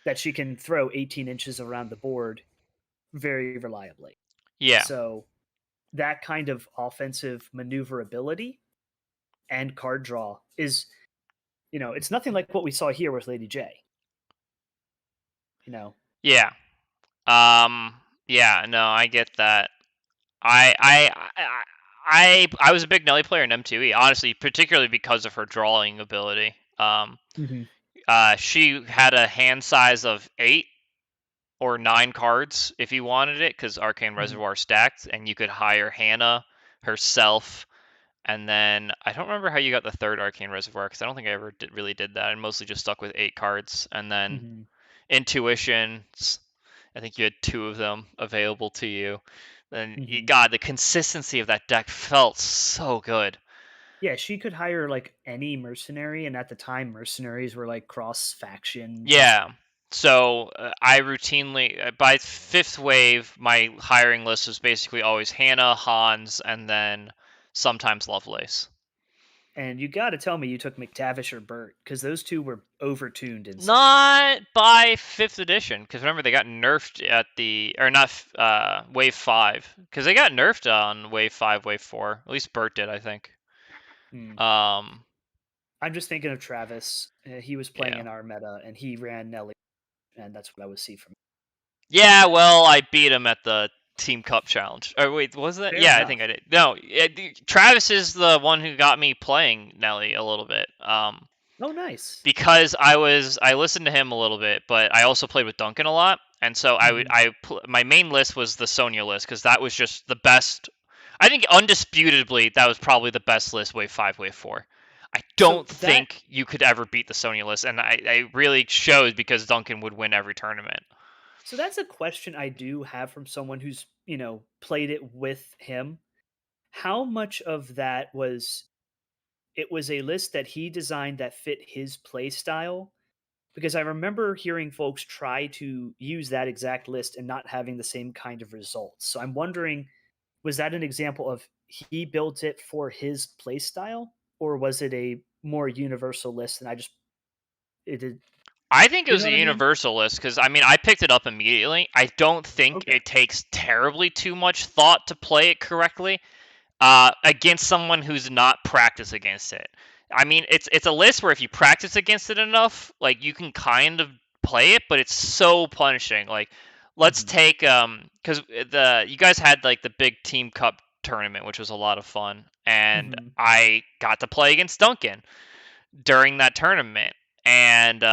that she can throw 18 inches around the board very reliably. Yeah, So that kind of offensive maneuverability and card draw is, it's nothing like what we saw here with Lady J. You know. yeah, um, yeah. No, I get that. I was a big Nelly player in M2E, honestly, particularly because of her drawing ability. Mm-hmm. She had a hand size of 8 or 9 cards if you wanted it, because Arcane Mm-hmm. Reservoir stacked, and you could hire Hannah herself. And then I don't remember how you got the third Arcane Reservoir, because I don't think I ever really did that. I mostly just stuck with 8 cards. And then Mm-hmm. Intuitions, I think you had 2 of them available to you. Then, Mm-hmm. God, the consistency of that deck felt so good. Yeah, she could hire like any mercenary, and at the time, mercenaries were like cross faction. Yeah. So I routinely, by fifth wave, my hiring list was basically always Hannah, Hans, and then sometimes Lovelace. And you got to tell me you took McTavish or Burt because those two were overtuned in set. Not by fifth edition, because remember they got nerfed at the, or not wave 5, because they got nerfed on wave 5, wave 4. At least Bert did, I think. Hmm. Um, I'm just thinking of Travis. He was playing yeah. in our meta, and he ran Nelly, and that's what I would see from him. Yeah, well, I beat him at the Team Cup challenge. Oh wait, was that? Fair Yeah, I think enough. I did. No, Travis is the one who got me playing Nelly a little bit. Oh, nice. Because I listened to him a little bit, but I also played with Duncan a lot, and so Mm-hmm. my main list was the Sonya list because that was just the best. I think undisputably that was probably the best list wave 5, wave 4. I So don't that think you could ever beat the Sonya list, and I really showed because Duncan would win every tournament. so that's a question I do have from someone who's played it with him. How much of that was it was a list that he designed that fit his play style? Because I remember hearing folks try to use that exact list and not having the same kind of results. So I'm wondering, was that an example of he built it for his play style, or was it a more universal list and I just it did I think it you was know a what I mean? universal list because I mean I picked it up immediately. I don't think Okay. it takes terribly too much thought to play it correctly. Against someone who's not practiced against it. I mean, it's a list where if you practice against it enough, like you can kind of play it, but it's so punishing. Like, let's Hmm. take because the you guys had like the big team cup tournament, which was a lot of fun, and Hmm. I got to play against Duncan during that tournament, and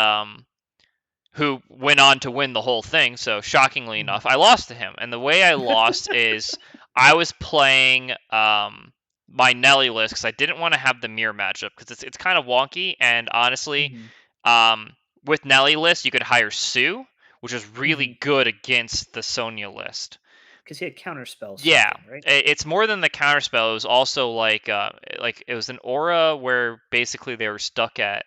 who went on to win the whole thing. So shockingly Hmm. enough, I lost to him. And the way I lost is I was playing my Nelly list because I didn't want to have the mirror matchup because it's kind of wonky. And honestly, Hmm. um, with Nelly list, you could hire Sue, which is Hmm. really good against the Sonya list. Because he had counterspell Yeah, something, right? it's more than the counterspell. It was also like it was an aura where basically they were stuck at,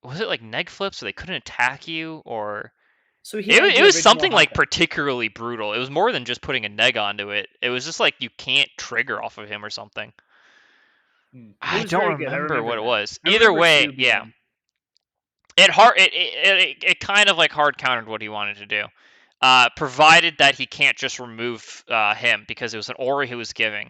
was it like neg flips so they couldn't attack you, or So he it, had it the was original something hot like back. particularly brutal. It was more than just putting a neg onto it. It was just like you can't trigger off of him or something. It I was don't very good. I remember what remember it that. was. I Either remember way, Sue yeah, being. it kind of like hard countered what he wanted to do. Provided that he can't just remove him because it was an aura he was giving.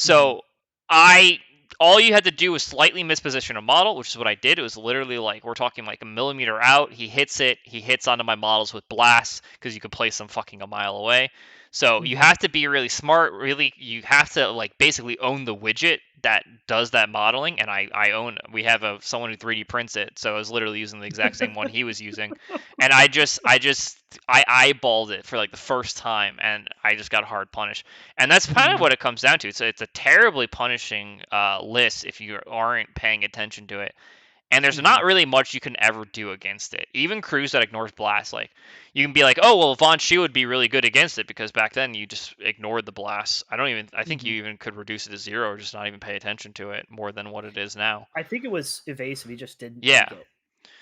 Hmm. So I all you had to do was slightly misposition a model, which is what I did. It was literally like we're talking like a millimeter out. He hits it. He hits onto my models with blasts because you can place them fucking a mile away. So you Hmm. have to be really smart. Really, you have to like basically own the widget that does that modeling. And I own. We have someone who 3D prints it. So I was literally using the exact same one he was using. And I eyeballed it for like the first time, and I just got hard punished. And that's kind of Hmm. what it comes down to. It's a terribly punishing list if you aren't paying attention to it. And there's Hmm. not really much you can ever do against it. Even crews that ignores blast, like you can be like, oh well, Von Shi would be really good against it because back then you just ignored the blasts. I think Hmm. you even could reduce it to zero or just not even pay attention to it more than what it is now. I think it was evasive. He just didn't Yeah, take it.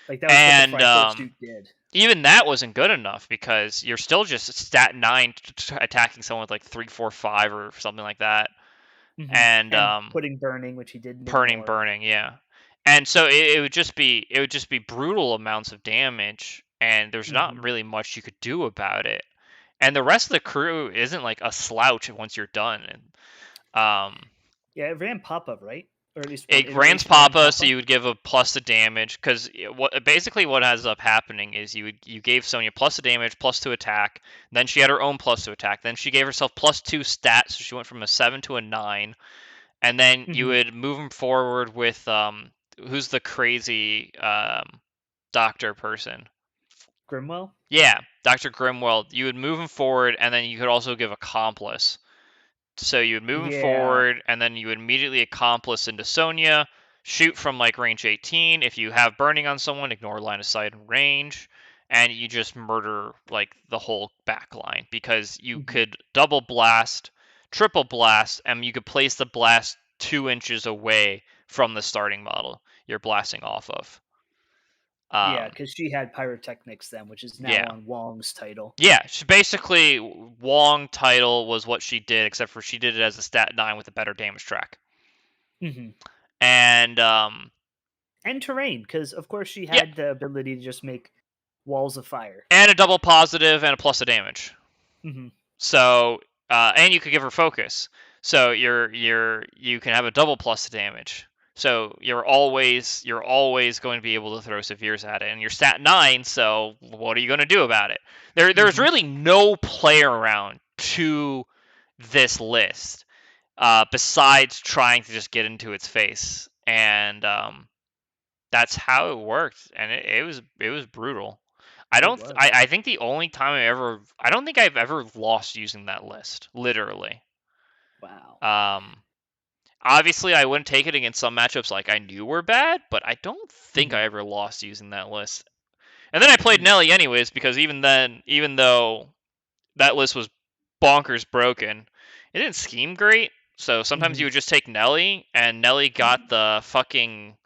Like that was what the And Fryforce suit did. even that wasn't good enough because you're still just stat 9 attacking someone with like 3, 4, 5 or something like that. And And putting burning, which he didn't burning, ignore. burning, yeah. And so it would just be brutal amounts of damage, and there's not really much you could do about it. And the rest of the crew isn't like a slouch once you're done. And Yeah, it ran Papa, right? Or at least one it grants iteration ran Papa, so Papa. you would give a plus the damage because what ends up happening is you gave Sonya plus the damage, plus 2 attack. Then she had her own plus 2 attack. Then she gave herself plus 2 stats, so she went from a 7 to a 9. And then you would move them forward with who's the crazy doctor person? Grimwell? Yeah, Dr. Grimwell. You would move him forward, and then you could also give accomplice. So you would move him Yeah. forward, and then you would immediately accomplice into Sonya, shoot from like range 18. If you have burning on someone, ignore line of sight and range, and you just murder like the whole back line because you could double blast, triple blast, and you could place the blast 2 inches away from the starting model you're blasting off of. Yeah, because she had pyrotechnics then, which is now Yeah. on Wong's title. Yeah, she basically Wong title was what she did, except for she did it as a stat 9 with a better damage track. And And terrain, because of course she yeah, had the ability to just make walls of fire. and a double positive and a plus of damage. Mm-hmm. So and you could give her focus, so you can have a double plus of damage. So you're always going to be able to throw severes at it, and you're stat 9. So what are you going to do about it? There's really no play around to this list besides trying to just get into its face, and that's how it worked, and it was brutal. I think the only time I don't think I've ever lost using that list, literally. Wow. Obviously I wouldn't take it against some matchups like I knew were bad, but I don't think I ever lost using that list. And then I played Nelly anyways, because even then, even though that list was bonkers broken, it didn't scheme great. So sometimes you would just take Nelly, and Nelly got the fucking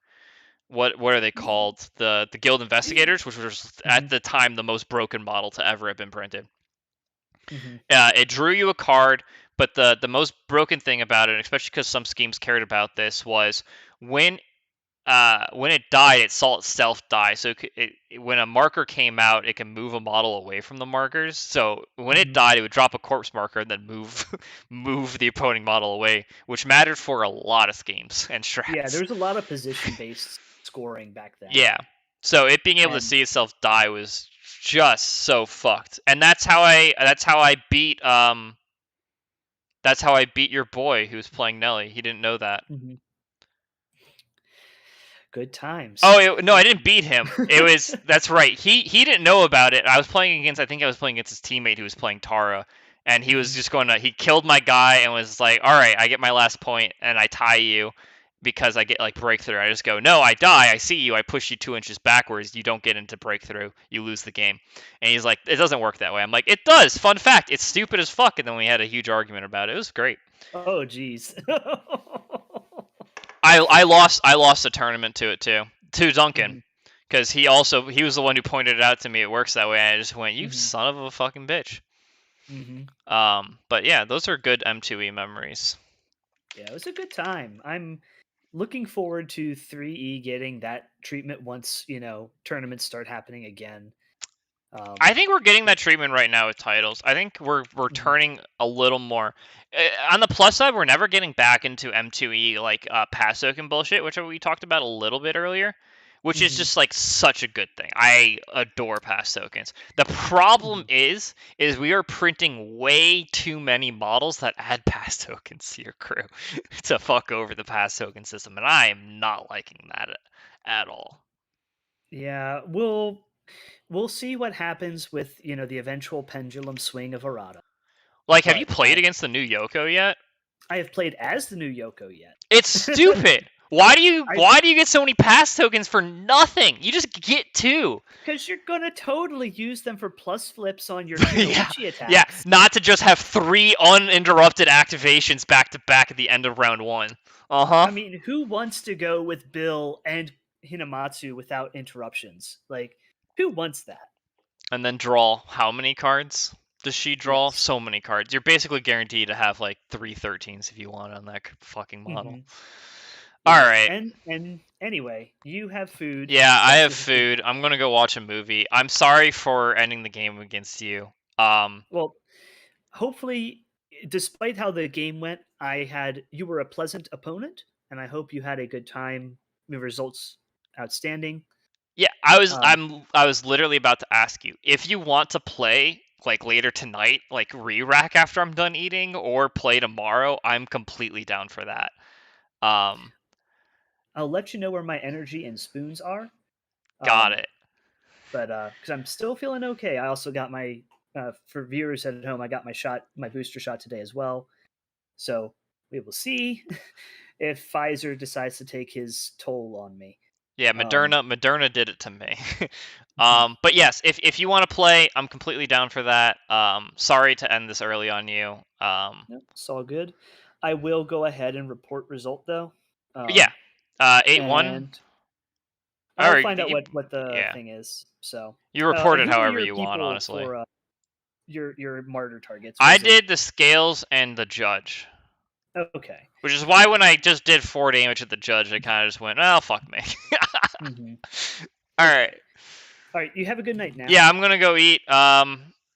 what are they called? The Guild Investigators, which was at the time the most broken model to ever have been printed. It drew you a card, but the most broken thing about it, especially because some schemes cared about this, was when it died, it saw itself die. So when a marker came out, it can move a model away from the markers. So when it died, it would drop a corpse marker and then move the opposing model away, which mattered for a lot of schemes and strats. Yeah, there was a lot of position-based scoring back then. Yeah. So it being able to see itself die was just so fucked. And that's how I beat your boy who was playing Nelly. He didn't know that. Good times. Oh no, I didn't beat him. It was that's right. He didn't know about it. I was playing against his teammate who was playing Tara, and he was just he killed my guy and was like, all right, I get my last point and I tie you because I get like breakthrough. I just go, no, I die. I see you. I push you 2 inches backwards. You don't get into breakthrough. You lose the game. And he's like, it doesn't work that way. I'm like, it does. Fun fact. It's stupid as fuck. And then we had a huge argument about it. It was great. Oh jeez. I lost the tournament to it too, to Duncan, because he was the one who pointed it out to me. It works that way. And I just went, you son of a fucking bitch. But yeah, those are good M2E memories. Yeah, it was a good time. I'm looking forward to 3E getting that treatment once tournaments start happening again. I think we're getting that treatment right now with titles. I think we're turning a little more. On the plus side, we're never getting back into M2E like pass token bullshit, which we talked about a little bit earlier, which is just like such a good thing. I adore pass tokens. The problem is we are printing way too many models that add pass tokens to your crew to fuck over the pass token system, and I am not liking that at all. Yeah, we'll see what happens with the eventual pendulum swing of Arata. Like, have you played against the new Yoko yet? I have played as the new Yoko yet. It's stupid. Why do you get so many pass tokens for nothing? You just get 2. Because you're gonna totally use them for plus flips on your Kunoichi attacks. Yeah, not to just have 3 uninterrupted activations back to back at the end of round 1. I mean, who wants to go with Bill and Hinamatsu without interruptions. Like, who wants that? And then draw how many cards? Does she draw? Yes. So many cards. You're basically guaranteed to have like 3 13s if you want on that fucking model. Hmm. All Yeah. right. And anyway, you have food Yeah, I that have you have to. food. I'm gonna go watch a movie. I'm sorry for ending the game against you. Well, hopefully, despite how the game went, you were a pleasant opponent, and I hope you had a good time. The results outstanding. Yeah, Um, I was literally about to ask you if you want to play like later tonight, like re-rack after I'm done eating, or play tomorrow. I'm completely down for that. Um, I'll let you know where my energy and spoons are. got Um, it. but because I'm still feeling okay, I also got my for viewers at home, I got my booster shot today as well. So we will see if Pfizer decides to take his toll on me. Yeah, Um, Moderna did it to me. But yes, if you want to play, I'm completely down for that. Sorry to end this early on you. no, it's all good. I will go ahead and report result though, Yeah, 8-1. and All I'll right, find out you, what the yeah, thing is. So, you report it who were however your you want, people honestly. for your martyr targets? I Was it did the scales and the judge, okay? which is why when I just did 4 damage at the judge, I kind of just went, oh fuck me. Hmm. All right. Okay. All right. You have a good night now. Yeah, I'm gonna go eat.